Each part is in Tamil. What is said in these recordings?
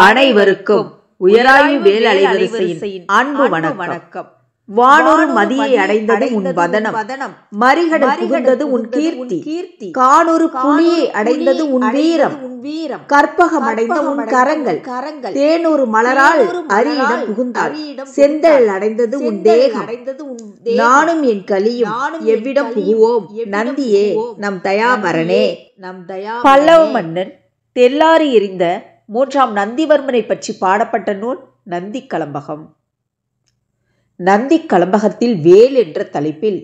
அனைவருக்கும் உயராயு வேல் அலைவரிசையின் அன்பு வணக்கம். வானொரு மதியை அடைந்தது உன் வதனம், மறிகடல் புகுந்தது உன் கீர்த்தி, கானொரு புலியை அடைந்தது உன் வீரம், கற்பகம் அடைந்த உன் கரங்கள், தேனொரு மலரால் அரியிடம் புகுந்தாள், செந்தல் அடைந்தது உன் தேகம், நானும் என் கலியும் எவ்விடம் புகுவோம், நந்தியே நம் தயாபரனே. பல்லவ மன்னன் தெல்லாரி எறிந்த 3ஆம் நந்திவர்மனை பற்றி பாடப்பட்ட நூல் நந்தி கலம்பகம். நந்தி கலம்பகத்தில் வேல் என்ற தலைப்பில்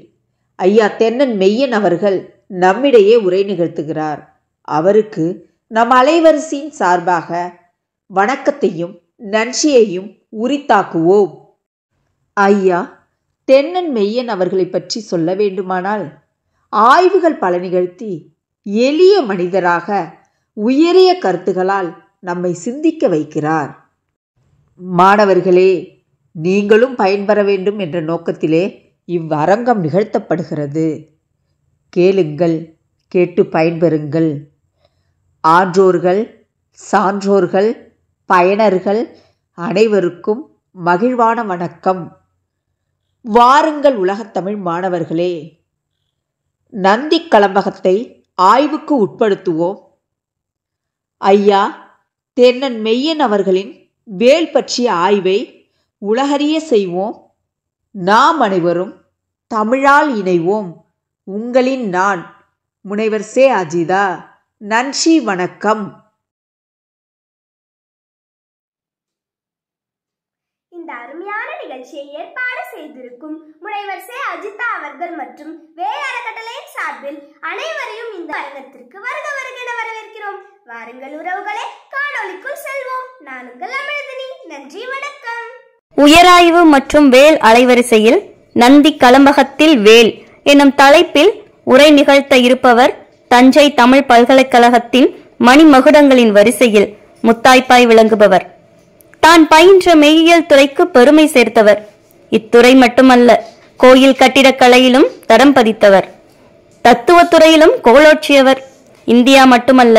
ஐயா தென்னன் மெய்யன் அவர்கள் நம்மிடையே உரை நிகழ்த்துகிறார். அவருக்கு நம் அலைவரிசையின் சார்பாக வணக்கத்தையும் நன்றியையும் உரித்தாக்குவோம். ஐயா தென்னன் மெய்யன் அவர்களை பற்றி சொல்ல வேண்டுமானால், ஆய்வுகள் பல நிகழ்த்தி எளிய மனிதராக உயரிய கருத்துகளால் நம்மை சிந்திக்க வைக்கிறார். மாணவர்களே, நீங்களும் பயன்பெற வேண்டும் என்ற நோக்கத்திலே இவ்வரங்கம் நிகழ்த்தப்படுகிறது. கேளுங்கள், கேட்டு பயன்பெறுங்கள். ஆன்றோர்கள், சான்றோர்கள், பயனர்கள் அனைவருக்கும் மகிழ்வான வணக்கம். வாருங்கள் உலகத்தமிழ் மாணவர்களே, நந்தி கலம்பகத்தை ஆய்வுக்கு உட்படுத்துவோம். ஐயா தென்னன் மெய்யன் அவர்களின் வேல் பற்றிய ஆய்வை உலகறிய செய்வோம். நாம் அனைவரும் தமிழால் இணைவோம். உங்களின் நான் முனைவர் சே. அஜிதா. நன்றி, வணக்கம். இந்த அருமையான நிகழ்ச்சியை ஏற்பாடு செய்திருக்கும் முனைவர் சே. அஜிதா அவர்கள் மற்றும் வேல் அறக்கட்டளையின் சார்பில் அனைவரையும் இந்த அரங்கத்திற்கு வருக என வரவேற்கிறோம். வாருங்கள் உறவுகளே, காணொளிக்குள் செல்வோம். நான் உங்கள் அமிழ்தினி. நன்றி, வணக்கம். உயராய்வு மற்றும் வேல் அலைவரிசையில் நந்தி கலம்பகத்தில் வேல் எனும் தலைப்பில் உரை நிகழ்த்த இருப்பவர் தஞ்சை தமிழ் பல்கலைக்கழகத்தின் மணிமகுடங்களின் வரிசையில் முத்தாய்ப்பாய் விளங்குபவர். தான் பயின்ற மெய்யியல் துறைக்கு பெருமை சேர்த்தவர். இத்துறை மட்டுமல்ல, கோயில் கட்டிடக்கலையிலும் தடம் பதித்தவர். தத்துவத்துறையிலும் கோலோச்சியவர். இந்தியா மட்டுமல்ல,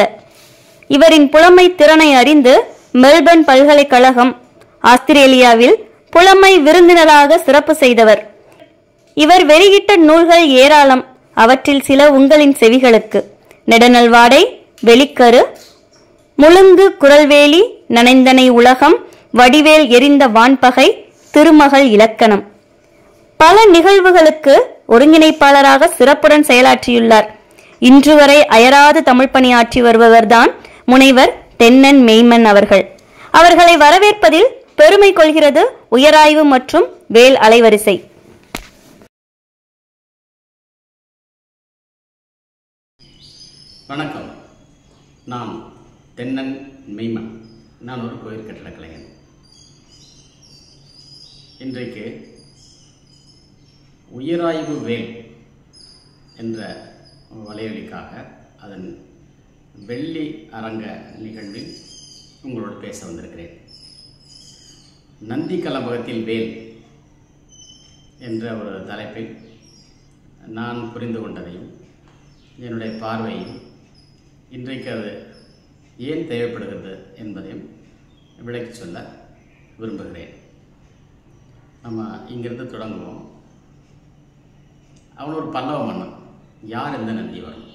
இவரின் புலமை திறனை அறிந்து மெல்பர்ன் பல்கலைக்கழகம் ஆஸ்திரேலியாவில் புலமை விருந்தினராக சிறப்பு செய்தவர். இவர் வெளியிட்ட நூல்கள் ஏராளம். அவற்றில் சில உங்களின் செவிகளுக்கு: நெடுநல்வாடை, வெளிக்கரு, முழுங்கு குரல்வேலி, நனைந்தனை உலகம், வடிவேல் எரிந்த வான்பகை, திருமகள் இலக்கணம். பல நிகழ்வுகளுக்கு ஒருங்கிணைப்பாளராக சிறப்புடன் செயலாற்றியுள்ளார். இன்று வரை அயராது தமிழ் பணியாற்றி வருபவர்தான் முனைவர் தென்னன் மெய்மன் அவர்கள். அவர்களை வரவேற்பதில் பெருமை கொள்கிறது உயராய்வு மற்றும் வேல் அலைவரிசை. வணக்கம். நான் தென்னன் மெய்மன். நான் ஒரு கோயில் கட்டடக் கலைஞன். இன்றைக்கு உயராய்வு வேல் என்ற வலையொலிக்காக அதன் வெள்ளி அரங்க நிகழ்வில் உங்களோடு பேச வந்திருக்கிறேன். நந்தி கலம்பகத்தில் வேல் என்ற ஒரு தலைப்பில் நான் புரிந்து கொண்டதையும் என்னுடைய பார்வையும் இன்றைக்கு அது ஏன் தேவைப்படுகிறது என்பதையும் விளக்கி சொல்ல விரும்புகிறேன். நம்ம இங்கிருந்து தொடங்குவோம். அவன் ஒரு பல்லவ மன்னன். யார் இந்த நந்திவர்மன்?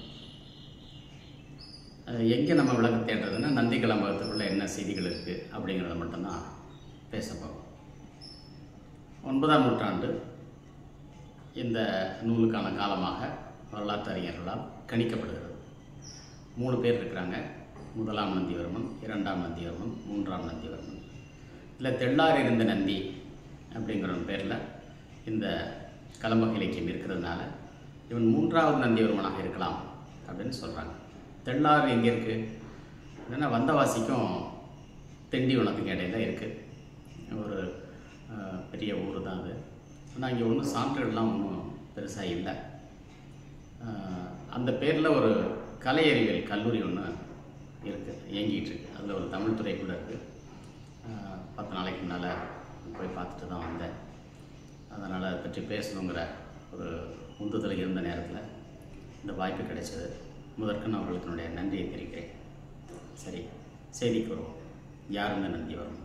எங்கே நம்ம விளக்கு தேடுறதுன்னா, நந்தி கலம்பகத்துக்குள்ளே என்ன செய்திகள் இருக்குது அப்படிங்கிறத மட்டும்தான் பேச போகிறோம். 9ஆம் நூற்றாண்டு இந்த நூலுக்கான காலமாக வரலாற்று அறிஞர்களால் கணிக்கப்படுகிறது. 3 பேர் இருக்கிறாங்க. 1ஆம் நந்திவர்மன், 2ஆம் நந்திவர்மன், 3ஆம் நந்திவர்மன். இல்லை, தெள்ளார் இருந்த நந்தி அப்படிங்கிற பேரில் இந்த கலம்பக இலக்கியம் இருக்கிறதுனால இவன் 3ஆவது நந்திவர்மனாக இருக்கலாம் அப்படின்னு சொல்கிறாங்க. தெள்ளாறு எங்கே இருக்குது? இல்லைன்னா வந்தவாசிக்கும் திண்டிவனத்துக்கு இடையில இருக்குது. ஒரு பெரிய ஊர் தான் அது. ஆனால் இங்கே ஒன்றும் சான்றுகள்லாம் ஒன்றும் பெருசாக இல்லை. அந்த பேரில் ஒரு கலை அறிவியல் கல்லூரி ஒன்று இருக்குது, இயங்கிட்டு இருக்குது. அதில் ஒரு தமிழ் துறை கூட இருக்குது. 10 நாளைக்கு முன்னால் போய் பார்த்துட்டு தான் வந்தேன். அதனால் அதை பற்றி பேசணுங்கிற ஒரு உந்துதல் இருந்த நேரத்தில் இந்த வாய்ப்பு கிடைச்சது. முதற்கன் அவர்களுக்கு என்னுடைய நன்றியை தெரிவிக்கிறேன். சரி, செய்திக்கு வருவோம். யார் இந்த நந்திவர்மன்.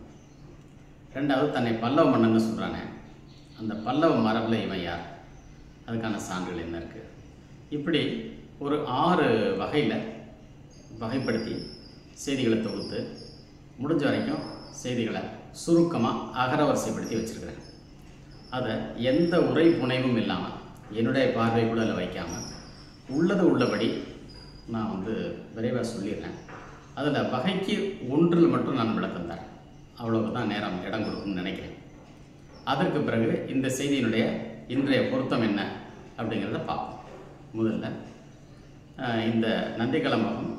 ரெண்டாவது, தன்னை பல்லவ மன்னன்னு சொல்கிறானே, அந்த பல்லவ மரபில் இவன் யார், அதுக்கான சான்றுகள் என்ன இருக்குது. இப்படி ஒரு 6 வகையில் வகைப்படுத்தி செய்திகளை தொகுத்து முடிஞ்ச வரைக்கும் செய்திகளை சுருக்கமாக அகரவரிசைப்படுத்தி வச்சுருக்கிறேன். அதை எந்த உரை புனைவும் இல்லாமல் என்னுடைய பார்வை கூட அதில் வைக்காமல் உள்ளது உள்ளபடி நான் விரைவாக சொல்லிடுறேன். அதில் வகைக்கு 1 மட்டும் நான் விளக்கம் தரேன். அவ்வளோக்கு தான் நேரம் இடம் கொடுக்கும்னு நினைக்கிறேன். அதற்கு பிறகு இந்த செய்தியினுடைய இன்றைய பொருத்தம் என்ன அப்படிங்கிறத பார்ப்போம். முதல்ல இந்த நந்தி கலம்பகம்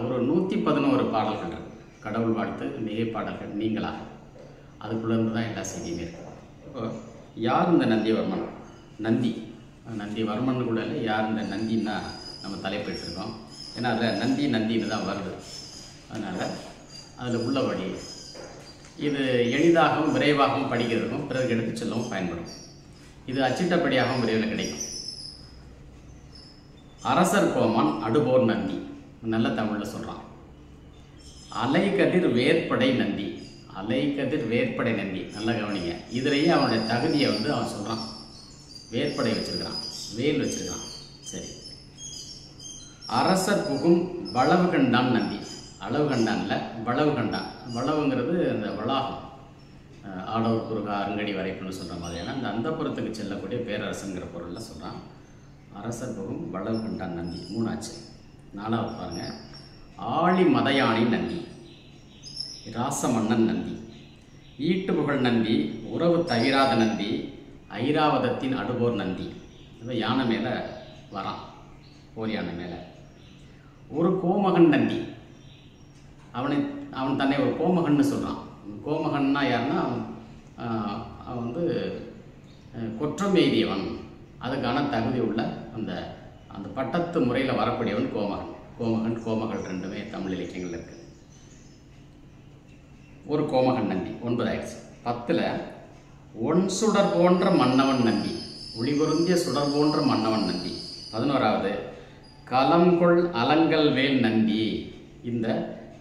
ஒரு 111 பாடல்கள் இருக்குது. கடவுள் வாழ்த்து, மிகை பாடல்கள், நீங்களாக, அதுக்குள்ளேருந்து தான் எல்லா செய்தியுமே இருக்குது. இப்போ யார் இந்த நந்திவர்மன்? நந்திவர்மன் கூட இல்லை, யார் இந்த நந்தின்னா நம்ம தலைப்பெற்றிருக்கோம். ஏன்னா அதில் நந்தின்னு தான் வருது. அதனால் அதில் உள்ளபடி இது எளிதாகவும் விரைவாகவும் படிக்கிறதுக்கும் பிறகு எடுத்து செல்லவும் பயன்படும். இது அச்சிட்டப்படியாகவும் விரைவில் கிடைக்கும். அரசர் கோமான் அடுபோர் நந்தி, நல்ல தமிழில் சொல்கிறான். அலைகதிர் வேற்படை நந்தி, அலைகதிர் வேற்படை நந்தி, நல்லா கவனிங்க. இதுலேயே அவனுடைய தகுதியை அவன் சொல்கிறான். வேற்படை வச்சுருக்கிறான், வேல் வச்சுருக்கிறான். சரி. அரசர் புகும் வளவு கண்டான் நந்தி, அளவு கண்டான்ல வளவு கண்டான். வளவுங்கிறது அந்த வளாகம், ஆடவர் குறுகா அருங்கடி வரைப்புன்னு சொல்கிற மாதிரியான அந்த அந்தப்புறத்துக்கு செல்லக்கூடிய பேரரசுங்கிற பொருளில் சொல்கிறான். அரசர் புகும் வளவு கண்டான் நந்தி 3 ஆச்சு. 4வது பாருங்கள், ஆழி மதையாணி நந்தி, ராசமன்னன் நந்தி, ஈட்டு புகழ் நந்தி, உறவு தவிராத நந்தி, ஐராவதத்தின் அடுபோர் நந்தி. இவன் யானை மேலே வரான், போர் யானை மேலே. ஒரு கோமகன் நந்தி, அவன் தன்னை ஒரு கோமகன்னு சொல்கிறான். கோமகன்னா யாருன்னா அவன் குற்றம் எய்தியவன், அதுக்கான தகுதி உள்ள அந்த பட்டத்து முறையில் வரக்கூடியவன் கோமகன். கோமகள் 2மே தமிழ் இலக்கியங்கள் இருக்குது. ஒரு கோமகன் நந்தி 9 ஆயிடுச்சு. 10ல் ஒன் சுடர் போன்ற மன்னவன் நந்தி, ஒளி பொருந்திய சுடர் போன்ற மன்னவன் நந்தி. 11வது கலங்கொள் அலங்கல் வேல் நந்தி. இந்த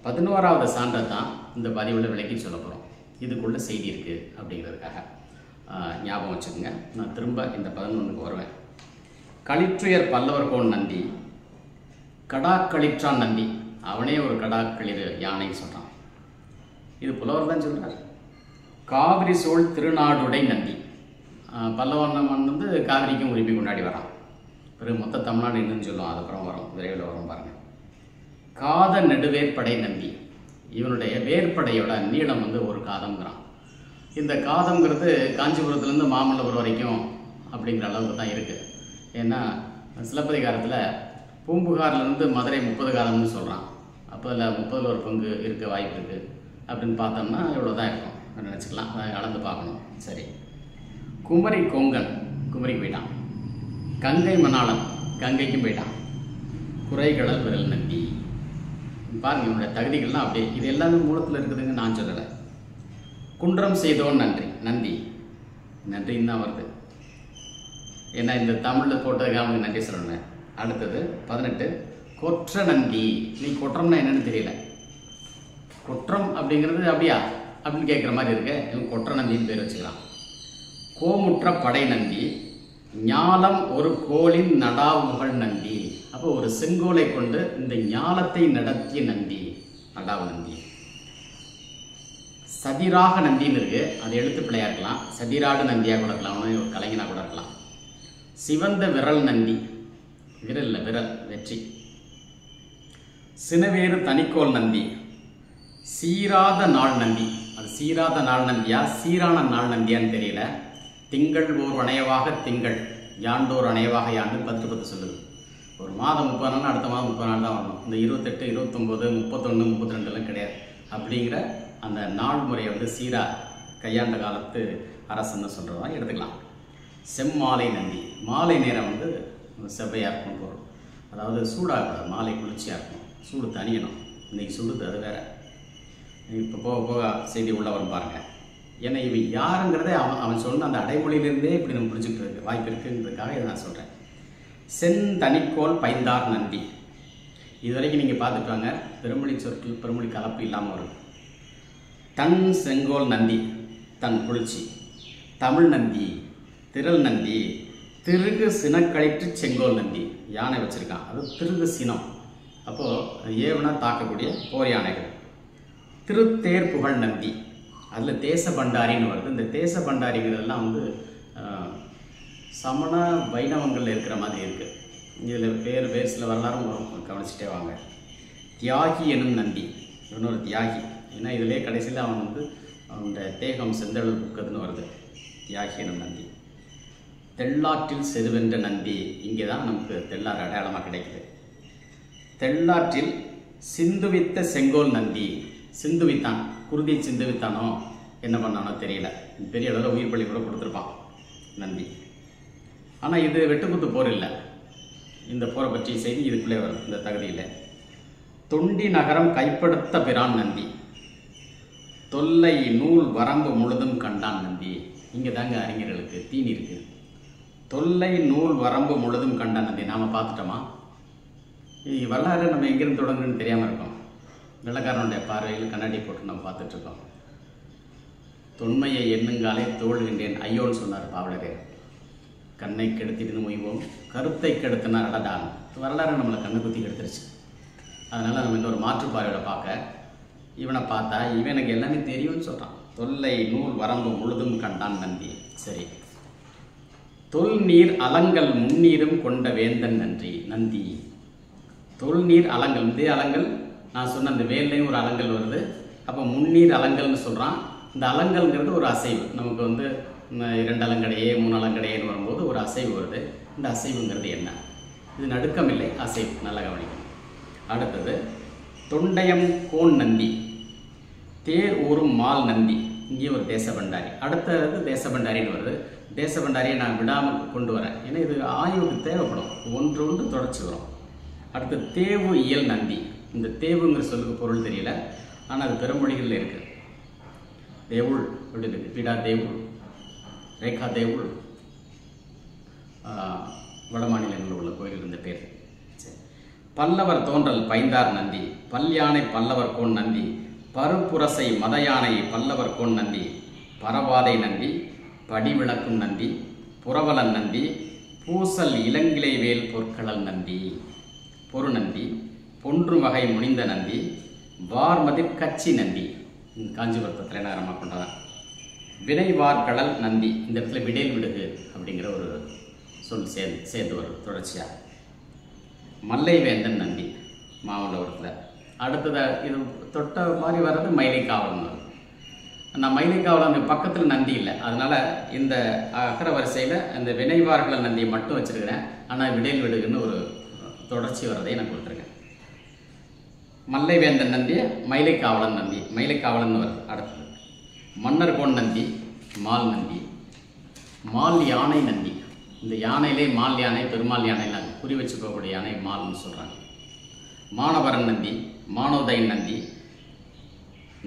11வது சான்றை தான் இந்த பதிவில் விளக்கி சொல்ல போகிறோம். இதுக்குள்ள செய்தி இருக்குது அப்படிங்கிறதுக்காக ஞாபகம் வச்சுக்கோங்க. நான் திரும்ப இந்த 11க்கு வருவேன். களிற்றுயர் பல்லவர்கோன் நந்தி, கடாக்களிற்றான் நந்தி, அவனே ஒரு கடாக்களிர் யானைன்னு சொல்கிறான். இது புலவர் தான் சொல்கிறார். காவிரி சூழ் திருநாடுடை நந்தி, பல்லவன் காவிரிக்கும் உரிமை கொண்டாடி வரான். பிறகு மொத்த தமிழ்நாடு என்னன்னு சொல்லுவோம், அதுக்கப்புறம் வரும், விரைவில் வரும் பாருங்கள். காத நெடுவேற்படை நந்தி, இவனுடைய வேற்படையோட நீளம் 1 காதம்ங்கிறான். இந்த காதம்ங்கிறது காஞ்சிபுரத்துலேருந்து மாமல்லபுரம் வரைக்கும் அப்படிங்கிற அளவுக்கு தான் இருக்குது. ஏன்னா சிலப்பதிகாரத்தில் பூம்புகார்லேருந்து மதுரை 30 காதம்னு சொல்கிறான். அப்போ அதில் 30ல் ஒரு பங்கு இருக்க வாய்ப்பு இருக்குது அப்படின்னு பார்த்தோம்னா இவ்வளோ தான் இருக்கும் நினச்சிக்கலாம். அதை அளந்து பார்க்கணும். சரி. குமரி கொங்கன் குமரிக்கு போயிட்டான். கங்கை மணாளன் கங்கைக்கும் போயிட்டான். குறைகடல் விரல் நந்தி. பாருங்க, இவனுடைய தகுதிகள்லாம் அப்படியே இது எல்லாமே மூலத்தில் இருக்குதுங்க, நான் சொல்லலை. குன்றம் செய்தோன் நந்தி, நன்றின்னு தான் வருது. ஏன்னா இந்த தமிழில் போட்டதுக்காக அவனுக்கு நன்றி சொல்லணும். அடுத்தது 18 கொற்ற நந்தி. நீ கொற்றம்னா என்னன்னு தெரியல. கொற்றம் அப்படிங்கிறது அப்படியா அப்படின்னு கேட்குற மாதிரி இருக்கு. இவன் கொற்ற நந்தின்னு பேர் வச்சுக்கலாம். கோமுற்ற படை நந்தி, ஞாலம் ஒரு கோளின் நடாவுகள் நந்தி. அப்போ ஒரு செங்கோலை கொண்டு இந்த ஞாலத்தை நடத்திய நந்தி நடாவு நந்தி. சதிராக நந்தின்னு இருக்கு, அது எழுத்து பிள்ளையா இருக்கலாம். சதிராடு நந்தியாக கூட இருக்கலாம், ஒரு கலைஞனா கூட இருக்கலாம். சிவந்த விரல் நந்தி, விரல் இல்லை விரல், வெற்றி. சினவேறு தனிக்கோள் நந்தி, சீராத நாள் நந்தி. அது சீராத நாள் நந்தியா சீரான நாள் நந்தியான்னு தெரியல. திங்கள் ஓர் அணையவாக திங்கள், யாண்டோர் அணையவாக யாண்டு 10 சொல்லுது. ஒரு மாதம் 30 நாள், அடுத்த மாதம் 30 நாள் தான் வரணும். இந்த 28, 29, 31, 32 கிடையாது. அப்படிங்கிற அந்த நாள் முறையை சீரா கையாண்ட காலத்து அரசன்னு சொல்கிறதா எடுத்துக்கலாம். செம்மாலை நந்தி, மாலை நேரம் செவ்வையாக இருக்கும் பொருள். அதாவது சூடாக கூடாது, மாலை குளிர்ச்சியாக இருக்கும், சூடு தணியணும். இன்றைக்கி சுடுது, அது வேற. இப்போ போக போக செய்தி உள்ள வரும் பாருங்கள். ஏன்னா இவன் யாருங்கிறதே அவன் சொன்ன அந்த அடைமொழியிலிருந்தே இப்படி நம்ம பிடிச்சிட்டு இருக்கு வாய்ப்பு இருக்குங்கிறதுக்காக இதை நான் சொல்கிறேன். செந்தனிக்கோள் பைந்தார் நந்தி, இது வரைக்கும் நீங்கள் பார்த்துட்டு வாங்க, பெருமொழி சொற்கள் பெருமொழி கலப்பு இல்லாமல் வரும். தன் செங்கோல் நந்தி, தன் குளிர்ச்சி. தமிழ் நந்தி, திரள் நந்தி, திருகு சினக்கழிற்று செங்கோல் நந்தி. யானை வச்சுருக்கான், அது திருகு சினம். அப்போது ஏவனா தாக்கக்கூடிய போர் யானைகள். திருத்தேர் புகழ் நந்தி, அதில் தேச பண்டாரின்னு வருது. இந்த தேச பண்டாரிங்கிறதெல்லாம் வந்து சமண வைணவங்களில் இருக்கிற மாதிரி இருக்குது. இதில் வேறு சில வரலாறும் வரும், கவனிச்சுட்டே வாங்க. தியாகி எனும் நந்தி, இன்னொரு தியாகி. ஏன்னா இதிலே கடைசியில் அவன் வந்து அவனுடைய தேகம் செந்தழல் புக்கதுன்னு வருது. தியாகி எனும் நந்தி. தெள்ளாற்றில் செருவென்ற நந்தி, இங்கே தான் நமக்கு தெள்ளாறு அடையாளமாக கிடைக்குது. தெள்ளாற்றில் சிந்துவித்த செங்கோல் நந்தி. சிந்துவித்தான், குருதி சிந்துவித்தானோ என்ன பண்ணானோ தெரியல, பெரிய அளவில் உயிர் பலி கூட கொடுத்துருப்பான் நந்தி. ஆனால் இது வெட்டுக்குத்து போர் இல்லை. இந்த போரை பற்றிய செய்தி இதுக்குள்ளே வரும் இந்த தகுதியில். தொண்டி நகரம் கைப்படுத்த பிரான் நந்தி. தொல்லை நூல் வரம்பு முழுதும் கண்டான் நந்தி. இங்கே தாங்க அறிஞர்களுக்கு தீனி இருக்குது. தொல்லை நூல் வரம்பு முழுதும் கண்டான் நந்தி. நாம் பார்த்துட்டோமா? வரலாறு நம்ம எங்கேருந்து தொடங்குன்னு தெரியாமல் இருக்கோம். வெள்ளக்காரனுடைய பார்வையில் கண்ணாடி போட்டு நம்ம பார்த்துட்ருக்கோம். தொன்மையை எண்ணுங்காலே தோழ்கின்றேன் ஐயோன்னு சொன்னார் பாவலரேர். கண்ணை கெடுத்திட்டு மொய்வோம், கருத்தை கெடுத்தினா அடடான். வரலாறு நம்மளை கண்ணை குத்தி கெடுத்துருச்சு. அதனால் நம்ம இன்னொரு மாற்று பார்வையோட பார்க்க, இவனை பார்த்தா இவனுக்கு எல்லாமே தெரியும்னு சொல்கிறான். தொல்லை நூல் வரம்பு முழுதும் கண்டான் நந்தி. சரி. தொல்நீர் அலங்கல் முன்னீரும் கொண்ட வேந்தன் நன்றி நந்தி. தொல்நீர் அலங்கல், இந்த அலங்கல் நான் சொன்ன அந்த வேல்லையும் ஒரு அலங்கல் வருது. அப்போ முன்னீர் அலங்கல்னு சொல்கிறான். இந்த அலங்கல்ங்கிறது ஒரு அசைவு. நமக்கு வந்து 2 அலங்கடையே 3 அலங்கடையேன்னு வரும்போது ஒரு அசைவு வருது. இந்த அசைவுங்கிறது என்ன? இது நடுக்கம் இல்லை, அசைவு. நல்லா கவனிக்கணும். அடுத்தது தொண்டயம் கோன் நந்தி. தேர் ஊரும் மால் நந்தி. இங்கே ஒரு தேசபண்டாரி. அடுத்தது தேசபண்டாரின்னு வருது. தேசபண்டாரியை நான் விடாமல் கொண்டு வரேன், ஏன்னா இது ஆய்வுக்கு தேவைப்படும். ஒன்று தொடர்ச்சி வரும். அடுத்து தேவு இயல் நந்தி. இந்த தேவுங்கிற சொல்லுக்கு பொருள் தெரியல, ஆனால் அது பெருமொழிகளில் இருக்குது. தேவுள் அப்படி இருக்குது. பீடா தேவுள், ரேகா தேவுள், வட மாநிலங்களில் உள்ள கோயில் இருந்த பேர். சரி. பல்லவர் தோன்றல் பைந்தார் நந்தி. பல்யானை பல்லவர் கோன் நந்தி. பருப்புரசை மத யானை பல்லவர் கோன் நந்தி. பரவாதை நந்தி, படிவிளக்கும் நந்தி, புறவலன் நந்தி, பூசல் இளங்கிளை வேல் பொற்களல் நந்தி. பொரு நந்தி, பொன்று வகை முனிந்த நந்தி, வார்மதிர் கச்சி நந்தி. காஞ்சிபுரத்தை தலைநகரமாக கொண்டதான். வினைவார்கடல் நந்தி. இந்த இடத்துல விடேல் விடுகு அப்படிங்கிற ஒரு சொல் சேர்ந்து வரும் தொடர்ச்சியாக. மல்லை வேந்தன் நந்தி மாமல்லபுரத்தில். அடுத்ததாக இது தொட்ட மாதிரி வர்றது மயிலை காவலன் வரும். நான் மயிலை காவலன் பக்கத்தில் நந்தி இல்லை, அதனால் இந்த அகர வரிசையில் இந்த வினைவார்கடல் நந்தியை மட்டும் வச்சுருக்கிறேன். ஆனால் விடேல் விடுகுன்னு ஒரு தொடர்ச்சி வர்றதை நான் கொடுத்துருக்கேன். மல்லை வேந்தன் நந்தி, மயிலை காவலன் நந்தி. மயிலை காவலன் வருது. அடுத்தது மன்னர் கோன் நந்தி, மால் நந்தி. மால் யானை நந்தி. இந்த யானையிலே மால் யானை, பெருமாள் யானைலாம் குறி வச்சு போகக்கூடிய யானை மால்னு சொல்கிறாங்க. மானவரன் நந்தி, மானோதயன் நந்தி,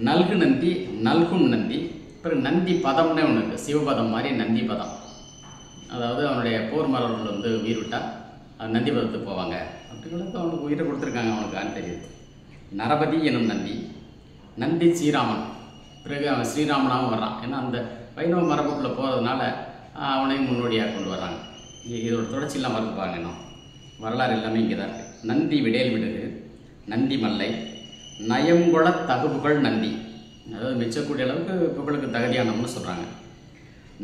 நல்கு நந்தி, நல்கும் நந்தி. பிறகு நந்தி பதம்னே ஒன்று இருக்குது. சிவபதம் மாதிரி நந்தி பதம். அதாவது அவனுடைய போர் மலர்கள் வந்து உயிர் விட்டால் அது நந்தி பதத்துக்கு போவாங்க அப்படிங்கிறது அவனுக்கு உயிரை கொடுத்துருக்காங்க. அவனுக்கு தெரியுது. நரபதி எனும் நந்தி. நந்தி ஸ்ரீராமன். பிறகு அவன் ஸ்ரீராமனாகவும் வர்றான். ஏன்னா அந்த வைணவ மரபுக்குள்ளே போகிறதுனால அவனையும் முன்னோடியாக கொண்டு வர்றாங்க. இதோட தொடர்ச்சியெல்லாம் வருது பாருங்க. இன்னும் வரலாறு எல்லாமே இங்கே தான் இருக்குது. நந்தி விடேல் விடுகு, நந்தி மல்லை, நயங்குள தகுபுகள் நந்தி. அதாவது மிச்சக்கூடிய அளவுக்கு புகழுக்கு தகுதியானவன்னு சொல்கிறாங்க.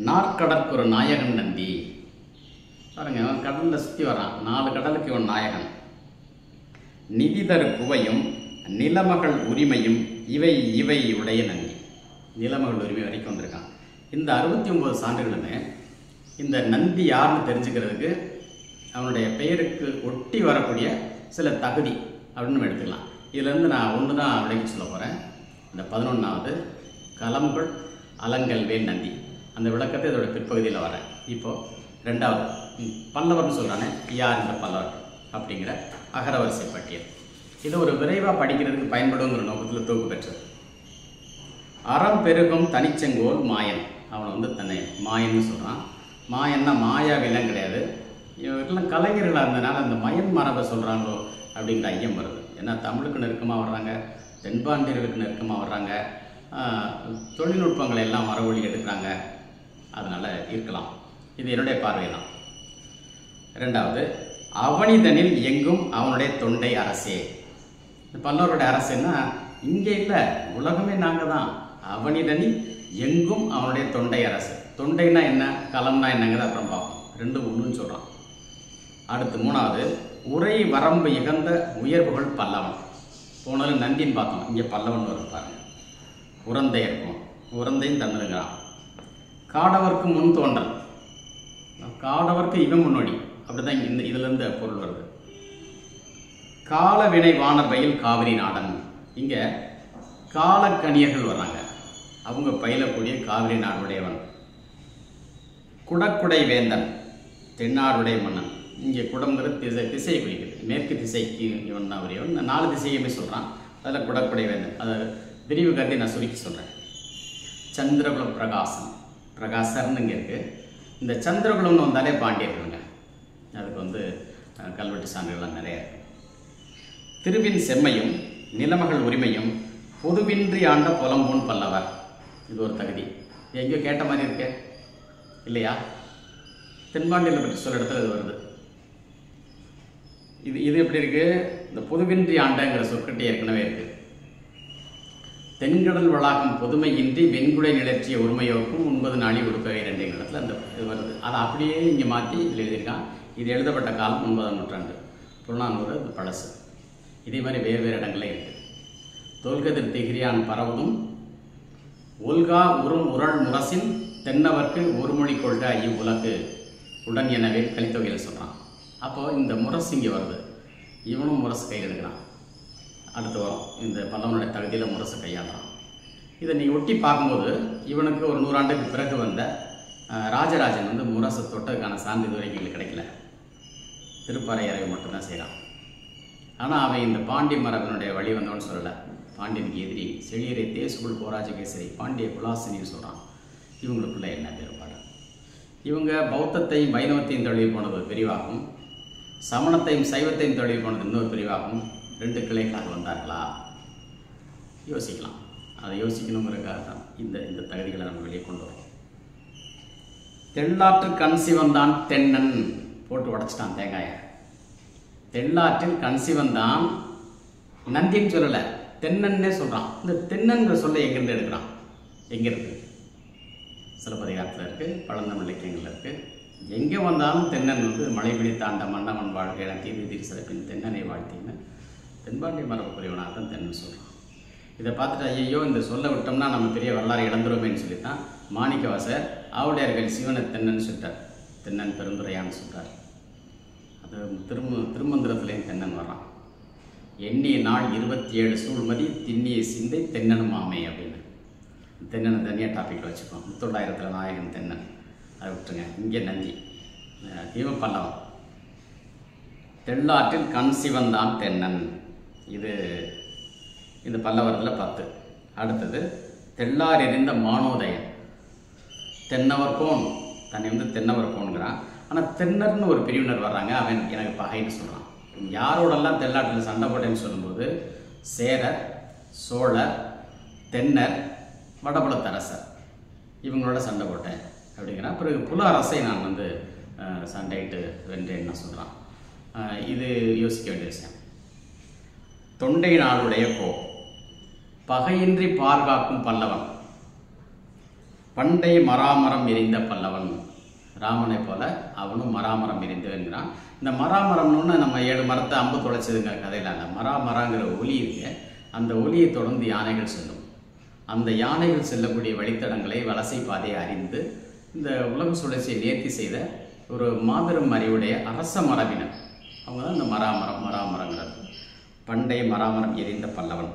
நாற்கடற்கு ஒரு நாயகன் நந்தி. பாருங்க, அவன் கடலில் சுற்றி வரான். 4 கடலுக்கு இவன் நாயகன். நிதிதர் குவையும் நிலமகள் உரிமையும் இவை உடைய நந்தி. நிலமகள் உரிமை வரைக்கும் வந்திருக்கான். இந்த 69 சான்றுகளுமே இந்த நந்தி யாருன்னு தெரிஞ்சுக்கிறதுக்கு அவனுடைய பெயருக்கு ஒட்டி வரக்கூடிய சில தகுதி அப்படின்னு நம்ம எடுத்துக்கலாம். இதிலேருந்து நான் ஒன்று தான் விலைக்கு சொல்ல போகிறேன். இந்த 11வது கலம்கள் அலங்கல் வேல் நந்தி. அந்த விளக்கத்தை இதோட பிற்பகுதியில் வரேன். இப்போது 2வது பல்லவர்னு சொல்கிறானே, யார் இந்த பல்லவர் அப்படிங்கிற அகரவரிசை பட்டியல். இது ஒரு விரைவாக படிக்கிறதுக்கு பயன்படுங்கிற நோக்கத்தில் தொகுப்பு பெற்றது. அறம் பெருகும் தனிச்செங்கோல் மாயன். அவனை வந்து தன்னை மாயன்னு சொல்கிறான். மாயன்னா மாயா வில்லம் கிடையாது. இவர்களெல்லாம் கலைஞர்களாக இருந்ததுனால அந்த மயன் மரபை சொல்கிறாங்களோ அப்படிங்கிற ஐயம் வருது. ஏன்னா தமிழுக்கு நெருக்கமாக வர்றாங்க, தென்பாண்டியர்களுக்கு நெருக்கமாக வர்றாங்க, தொழில்நுட்பங்களை எல்லாம் மரவழி எடுக்கிறாங்க, அதனால் இருக்கலாம். இது என்னுடைய பார்வை தான். ரெண்டாவது, அவனிதனில் எங்கும் அவனுடைய தொண்டை அரசே. பல்லவருடைய அரசுன்னா இங்கே இல்லை, உலகமே நாங்கள் தான். அவனிதனில் எங்கும் அவனுடைய தொண்டை அரசு. தொண்டைனா என்ன, களம்னா என்னங்கிறத அப்புறம் பார்ப்போம். ரெண்டும் ஒன்றுன்னு சொல்கிறான். அடுத்து மூணாவது, உரை வரம்பு இகந்த உயர்வுகள் பல்லவன். போனாலும் நந்தின்னு பார்த்தோம், இங்கே பல்லவன் வரும் பாருங்க. உரந்தை இருக்கும், உரந்தையும் தமிழுங்கிறான். காடவர்க்கு முன் தோன்றல், காடவர்க்கு இவன் முன்னோடி, அப்படிதான் இந்த இதுலேருந்து பொருள் வருது. காலவினை வானர் பயில் காவிரி நாடன். இங்கே காலக்கணியர்கள் வர்றாங்க, அவங்க பயிலக்கூடிய காவிரி நாடுடையவன். குடக்குடை வேந்தன், தென்னாடுடைய மன்னன். இங்கே குடம்ங்கிறது திசையை குறிக்கிறது. மேற்கு திசைக்கு இவன் தான் உரியவன். 4 திசையுமே சொல்கிறான். அதில் குடக்குடை வேந்தன், அதை விரிவு கருதி நான் சுருக்கி சொல்கிறேன். சந்திரகுல பிரகாசன், பிரகாசர்னு இங்கே இருக்குது. இந்த சந்திரகுலம்னு வந்தாலே பாண்டியர்களுங்க. அதுக்கு கல்வெட்டு சான்றுகள்லாம் நிறைய இருக்குது. திருவின் செம்மையும் நிலமகள் உரிமையும் பொதுவின்றி ஆண்ட புலம்பூன் பல்லவர். இது ஒரு தகுதி. எங்கேயோ கேட்ட மாதிரி இருக்கு இல்லையா? தென்பாண்டியில் பற்றி சொல்ல இடத்துல இது வருது. இது எப்படி இருக்கு? இந்த பொதுவின்றி ஆண்டங்கிற சொற்கட்டி ஏற்கனவே இருக்கு. தென்கடல் வளாகம் பொதுமையின்றி வெண்குடை நிலற்றிய உரிமையோக்கும் 9 நாளி உடுப்பவை 2 இடத்துல அந்த இது வருது. அதை அப்படியே இங்கே மாற்றி இதில் எழுதியிருக்கான். இது எழுதப்பட்ட காலம் 9ஆம் நூற்றாண்டு, புறநானூறு, அது பழசு. இதே மாதிரி வேறு வேறு இடங்களே இருக்குது. தொல்கதிர் திகிரியான் பரவதும் ஒல்கா உறும் உரள் முரசின் தென்னவர்க்கு ஒரு மொழி கொள்க இவ்வுலகு உடன் எனவே கலித்தொகையில் சொல்கிறான். அப்போது இந்த முரசு இங்கே வருது, இவனும் முரசு கையில் எடுக்கிறான். அடுத்து வரும் இந்த பல்லவனுடைய தகுதியில் முரசு கையாளுறான். இதை நீங்கள் ஒட்டி பார்க்கும்போது இவனுக்கு ஒரு 100 ஆண்டுக்கு பிறகு வந்த ராஜராஜன் முரசை தொட்டதுக்கான சான்று இது வரைக்கும் எங்களுக்கு கிடைக்கல. திருப்பறையறை மட்டும்தான் செய்கிறான். ஆனால் அவன் இந்த பாண்டிய மரபனுடைய வழி வந்தவன்னு சொல்லலை. பாண்டியனுக்கு எதிரி செழியரை தேசுகுள் போராஜகேசரி பாண்டிய குலாசினின்னு சொல்கிறான். இவங்களுக்குள்ள என்ன வேறுபாடு? இவங்க பௌத்தத்தையும் வைணவத்தையும் தழுவி போனது பிரிவாகும், சமணத்தையும் சைவத்தையும் தழுவி போனது இன்னொரு பிரிவாகும். 2 கிளைகளாக வந்தார்களா? யோசிக்கலாம். அதை யோசிக்கணுங்கிறதுக்காக தான் இந்த தகுதிகளை நம்ம வெளியே கொண்டு வரோம். தெள்ளாற்று கண் சிவந்தான் தென்னன் போட்டு உடச்சிட்டான் தேங்காயை. தெள்ளாற்றில் கண் சிவந்தான், நந்தின்னு சொல்லலை, தென்னன்னே சொல்கிறான். இந்த தென்னன்ற சொல்ல எங்கேருந்து எடுக்கிறான்? எங்கே இருக்குது? சிலப்பதிகாரத்தில் இருக்குது, பழந்தமிழ் இலக்கியங்களில் இருக்குது. எங்கே வந்தாலும் தென்னன் மழை பிடித்தாண்ட மன்னவன் வாழ்க்கை என தீர்வு சிறப்பின் தென்னனை வாழ்த்தின்னு தென்பாண்டிய மரபுக்குரியவனாக தான் தென்னன் சொல்கிறான். இதை பார்த்துட்டு ஐயோ இந்த சொல்ல விட்டோம்னா நம்ம பெரிய வரலாறு இழந்துருவோமேன்னு சொல்லித்தான் மாணிக்கவாசர் ஆவுடையார்கள் சிவனை தென்னன் சொல்லிட்டார். தென்னன் பெருந்துரையான்னு சொல்கிறார். அது திருமந்திரத்துலேயும் தென்னன் வர்றான். எண்ணிய நாள் 27 சூழ்மதி திண்ணிய சிந்தை தென்னனும் ஆமை அப்படின்னு. தென்னனை தனியாக டாப்பிக்கில் வச்சுக்கோம். 1900 நாயகன் தென்னன், அதை விட்டுருங்க. இங்கே நந்தி, இவன் பல்லவன். தெள்ளாற்றில் கண் சிவந்தான் தென்னன், இது இந்த பல்லவரத்தில் 10. அடுத்தது தெள்ளார் எறிந்த மானோதயன், தென்னவர்கோன், தன்னை தென்னவர்கோன்கிறான். ஆனால் தென்னர்னு ஒரு பிரிவினர் வர்றாங்க, அவன் எனக்கு பகைன்னு சொல்கிறான். யாரோடெல்லாம் தெள்ளாற்றில் சண்டை போட்டேன்னு சொல்லும்போது சேரர், சோழர், தென்னர், வடபுலத்தரசர் இவங்களோட சண்டை போட்டேன் அப்படிங்கிறான். பிறகு புல அரசை நான் சண்டையிட்டு வென்றேன்னு நான் சொல்கிறான். இது யோசிக்க வேண்டிய விஷயம். தொண்டை நாளுடைய போ பகையின்றி பாதுகாக்கும் பல்லவன், பண்டை மராமரம் எரிந்த பல்லவன். ராமனை போல அவனும் மராமரம் எரிந்தவன்கிறான். இந்த மராமரம்னு நம்ம 7 மரத்தை அம்பு தொலைச்சதுங்கிற கதையில் அந்த மராங்கிற ஒலி இருக்கு. அந்த ஒலியை தொடர்ந்து யானைகள் செல்லும். அந்த யானைகள் செல்லக்கூடிய வழித்தடங்களை வலசை பாதையை அறிந்து இந்த உலக சுழற்சியை நேர்த்தி செய்த ஒரு மாபெரும் அறிவுடைய அரச மரபினர் அவங்க தான் இந்த மராமரங்கிறது. பண்டை மராமரம் எரிந்த பல்லவன்,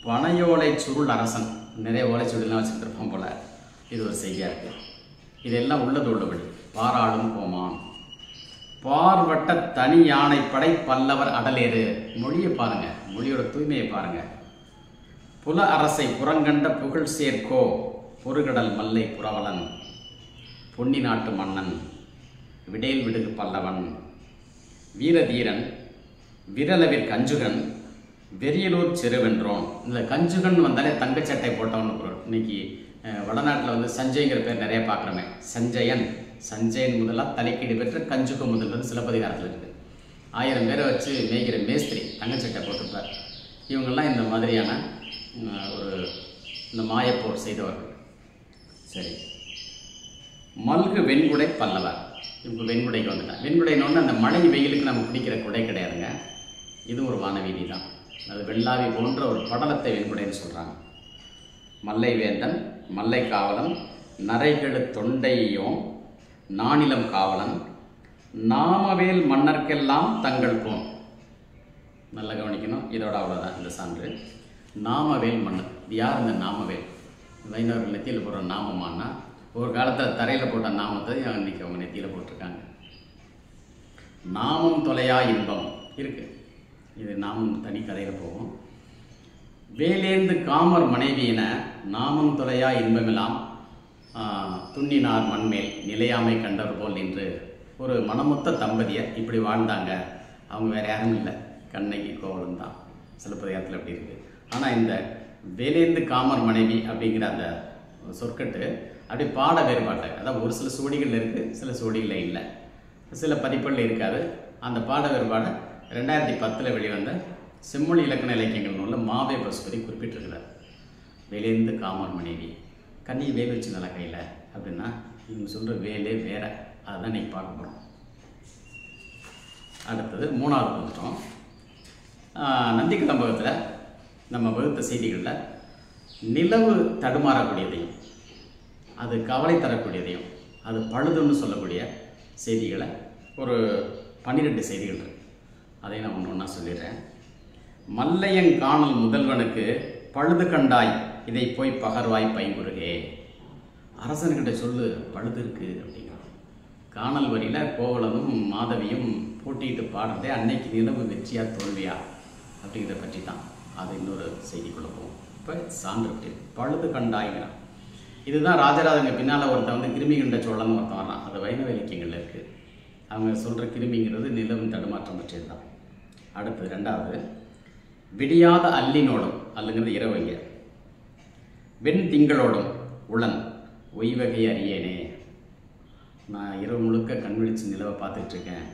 பனையோலை சுருள் அரசன். நிறைய ஓலைச்சுருள்லாம் வச்சுருப்பான் போல. இது ஒரு செய்தியாக இருக்குது. இதெல்லாம் உள்ளது உள்ளபடி. பாராளும் கோமான், பார்வட்ட தனி யானைப்படை பல்லவர் அடலேறு. மொழியை பாருங்கள், மொழியோட தூய்மையை பாருங்கள். புல அரசை புறங்கண்ட புகழ் சேர்க்கோ பொறுகடல் மல்லை புறவலன், பொன்னி நாட்டு மன்னன். விடேல் விடுகு பல்லவன், வீரதீரன், விரலவிற் கஞ்சுகன், வெறியலூர் செருவென்றோன். இந்த கஞ்சுகன் வந்தாலே தங்கச்சட்டை போட்டவன் பொருள். இன்னைக்கு வடநாட்டில் வந்து சஞ்சய்ங்கிற பேர் நிறைய பார்க்குறோமே. சஞ்சயன், சஞ்சயன் முதலாக தலைக்கீடு பெற்ற கஞ்சுகம் முதல் சிலப்பதிகாரத்தில் இருக்குது. 1000 பேரை வச்சு மேய்கிற மேஸ்திரி தங்கச்சட்டை போட்டிருப்பார். இவங்கெல்லாம் இந்த மாதிரியான இந்த மாயப்போர் செய்தவர்கள். சரி, மல்கு வெண்குடை பல்லவர். இப்போ வெண்குடைக்கு வந்துட்டான். வெண்குடைன்னு அந்த மழை வெயிலுக்கு நம்ம பிடிக்கிற குடை கிடையாதுங்க. இது ஒரு வானவீதி தான். அது வெள்ளாவி போன்ற ஒரு படலத்தை வெண்குடைன்னு சொல்கிறாங்க. மல்லை வேந்தன், மல்லை காவலன், நரைகெழு தொண்டையோன், நானிலம் காவலன், நாமவேல் மன்னர்க்கெல்லாம் தங்கள் போன். நல்லா கவனிக்கணும். இதோட அவ்வளோதான் இந்த சான்று. நாமவேல் மன்னர். யார் இந்த நாமவேல்? வைணவர்கள் நெத்தியில் போடுற நாமமானா ஒரு காலத்தில் தரையில் போட்ட நாமத்தை இன்னைக்கு அவங்க நெத்தியில் போட்டிருக்காங்க. நாமம் தொலையா இன்பம் இருக்கு. இது நாமம் தனி கதையில் போகும். வேலேந்து காமர் மனைவியின நாமம் தொலையா இன்பமெல்லாம் துண்ணினார் மண்மேல் நிலையாமை கண்டவர் போல் நின்று. ஒரு மனமொத்த தம்பதியர் இப்படி வாழ்ந்தாங்க. அவங்க வேறு யாரும் இல்லை, கண்ணகி கோவலன் தான். சிலப்பதிகாரத்தில் அப்படி இருக்குது. ஆனால் இந்த வேலேந்து காமர் மனைவி அப்படிங்கிற அந்த சொற்கட்டு அப்படி பாட வேறுபாட்டை, அதாவது ஒரு சில சுவடிகள் இருக்குது, சில சுவடிகளில் இல்லை, சில பதிப்புகளில் இருக்காது. அந்த பாட வேறுபாடை 2010 வெளிவந்த செம்மொழி இலக்கண இலக்கியங்கள் நூலில் மாவே பசுபதி குறிப்பிட்டிருக்கிறார். வேலேந்து காமர் மனைவி, கண்ணி வேல் வச்சு நல்ல கையில் அப்படின்னா இவங்க சொல்கிற வேலே வேற. அதுதான் நீங்கள் பார்க்க போகிறோம். அடுத்தது 3வது வந்துட்டோம். நந்திக்கலம்பகத்தில் நம்ம வகுத்த செய்திகளில் நிலவு தடுமாறக்கூடியதையும் அது கவலை தரக்கூடியதையும் அது பழுதுன்னு சொல்லக்கூடிய செய்திகளை ஒரு 12 செய்திகள் இருக்கு. அதை நான் ஒன்று ஒன்றா சொல்லிடுறேன். மல்லையங்காணல் முதல்வனுக்கு பழுது கண்டாய், இதை போய் பகர்வாய் பைங்குருகே. அரசன்கிட்ட சொல்லு பழுது இருக்கு அப்படிங்கிறான். காணல் வரியில் கோவலனும் மாதவியும் போட்டிட்டு பாடுறதே அன்னைக்கு நிலவு வெற்றியா தோல்வியா அப்படிங்கிறத பற்றி தான். அது இன்னொரு செய்திக்குள்ளே போகும். இப்போ சான்று பழுது கண்டாய்ங்கிறான். இதுதான் ராஜராஜங்க பின்னால் ஒருத்தன் வந்து கிருமி கண்ட சோழன்னு ஒருத்தன் வரான். அது வைணவ இலக்கியங்களில் இருக்குது. அவங்க சொல்கிற கிருமிங்கிறது நிலவின் தடுமாற்றம் பற்றியது தான். அடுத்தது 2வது, விடியாத அல்லினோடும், அல்லுங்கிறது இரவங்க, வெண் திங்களோடும் உளன் ஒய்வகை அறியேனே. நான் இரவு முழுக்க கண் விழிச்சு நிலவை பார்த்துட்ருக்கேன்,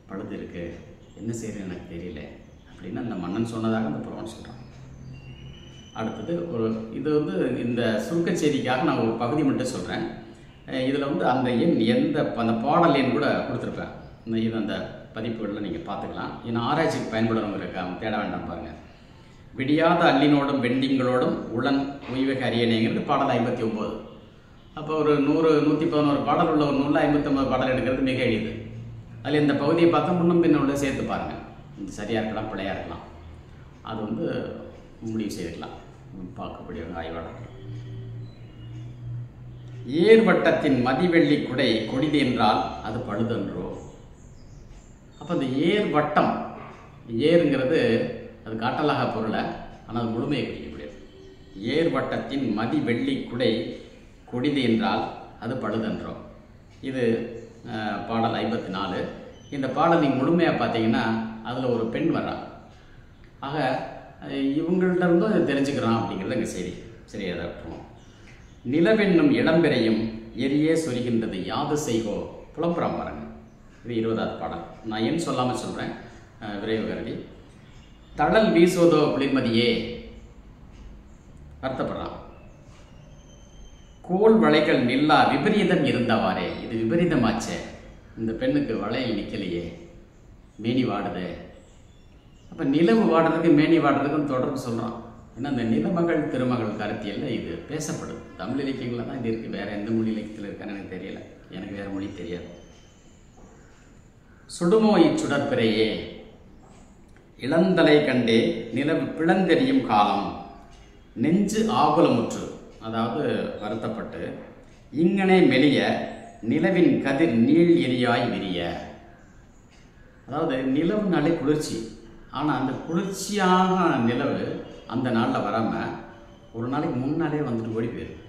பழுது இருக்குது, என்ன செய்யறது எனக்கு தெரியல அப்படின்னு அந்த மன்னன் சொன்னதாக அந்த புலவன் சொல்கிறான். அடுத்தது இது வந்து இந்த சுருக்க செய்திக்காக நான் ஒரு பகுதி மட்டும் சொல்கிறேன். இதில் வந்து அந்த எண் அந்த பாடல் எண் கூட கொடுத்துருப்பேன். இது அந்த பதிப்புகளில் நீங்கள் பார்த்துக்கலாம். இன்னும் ஆராய்ச்சிக்கு பயன்படுறவங்களுக்கு தேட வேண்டாம் பாருங்கள். விடியாத அல்லினோடும் வெண்டிங்களோடும் உளன் உய்வகை அறியணைங்கிறது பாடல் 59. அப்போ ஒரு 100-111 பாடல் உள்ள ஒரு நூலில் 59 பாடல் எடுக்கிறது மிக எளிது. அதில் இந்த பகுதியை பார்த்தா முன்னும் பின்ன உள்ள சேர்த்து பாருங்கள். இது சரியாக இருக்கலாம், பிழையாக இருக்கலாம். அது வந்து முடிவு செய்துக்கலாம் பார்க்கக்கூடிய ஆய்வாளர்கள். ஏர்வட்டத்தின் மதிவெள்ளி குடை கொடிது என்றால் அது பழுதன்றோ. அப்போ அந்த ஏர்வட்டம், ஏருங்கிறது அது காட்டலாக பொருளை, ஆனால் அது முழுமையை குறிக்கக்கூடியது. ஏர்வட்டத்தின் மதிவெள்ளி குடை கொடிது என்றால் அது பழுதன்றோ. இது பாடல் 54. இந்த பாடல் நீங்கள் முழுமையாக பார்த்தீங்கன்னா அதில் ஒரு பெண் வர்றா. ஆக இவங்கள்ட்ட இருந்தும் அதை தெரிஞ்சுக்கிறான் அப்படிங்கிறது எங்கள் செய்தி. சரி, அதை விட்டுருவோம். நிலவென்னும் இடம்பெறையும் எரியே சொல்கின்றது யாது செய்கோ. புலம்புறான் பாருங்க. இது 20வது பாடல். நான் ஏன் சொல்லாமல் சொல்கிறேன், விரைவு கருதி. தடல் வீசுவதோ குளிர்மதியே, வருத்தப்படுறான். கோல் வளைகள் நில்லா விபரீதம் இருந்தவாறே. இது விபரீதமாச்சே, இந்த பெண்ணுக்கு வளையல் நிற்கலையே, மேனி வாடுதே. அப்போ நிலவு வாடுறதுக்கு மேனி வாடுறதுக்கும் தொடர்பு சொல்கிறான். ஏன்னா இந்த நிலமகள் திருமகள் கருத்தியல்ல இது பேசப்படுது. தமிழ் இலக்கியங்களில் தான் இது இருக்குது. வேறு எந்த மொழி இலக்கியத்தில் இருக்கான்னு எனக்கு தெரியல. எனக்கு வேறு மொழி தெரியாது. சுடுமோ இச்சுடற்பிறையே, இளந்தலை கண்டே நிலவு பிளந்தெறியும் காலம், நெஞ்சு ஆகுலமுற்று, அதாவது வருத்தப்பட்டு, இங்கனே மெலிய நிலவின் கதிர் நீள் எரியாய் விரிய. அதாவது நிலவுனாலே குளிர்ச்சி. ஆனால் அந்த குளிர்ச்சியான நிலவு அந்த நாளில் வராமல் ஒரு நாளைக்கு முன்னாலே வந்துட்டு ஓடி போயிடும்.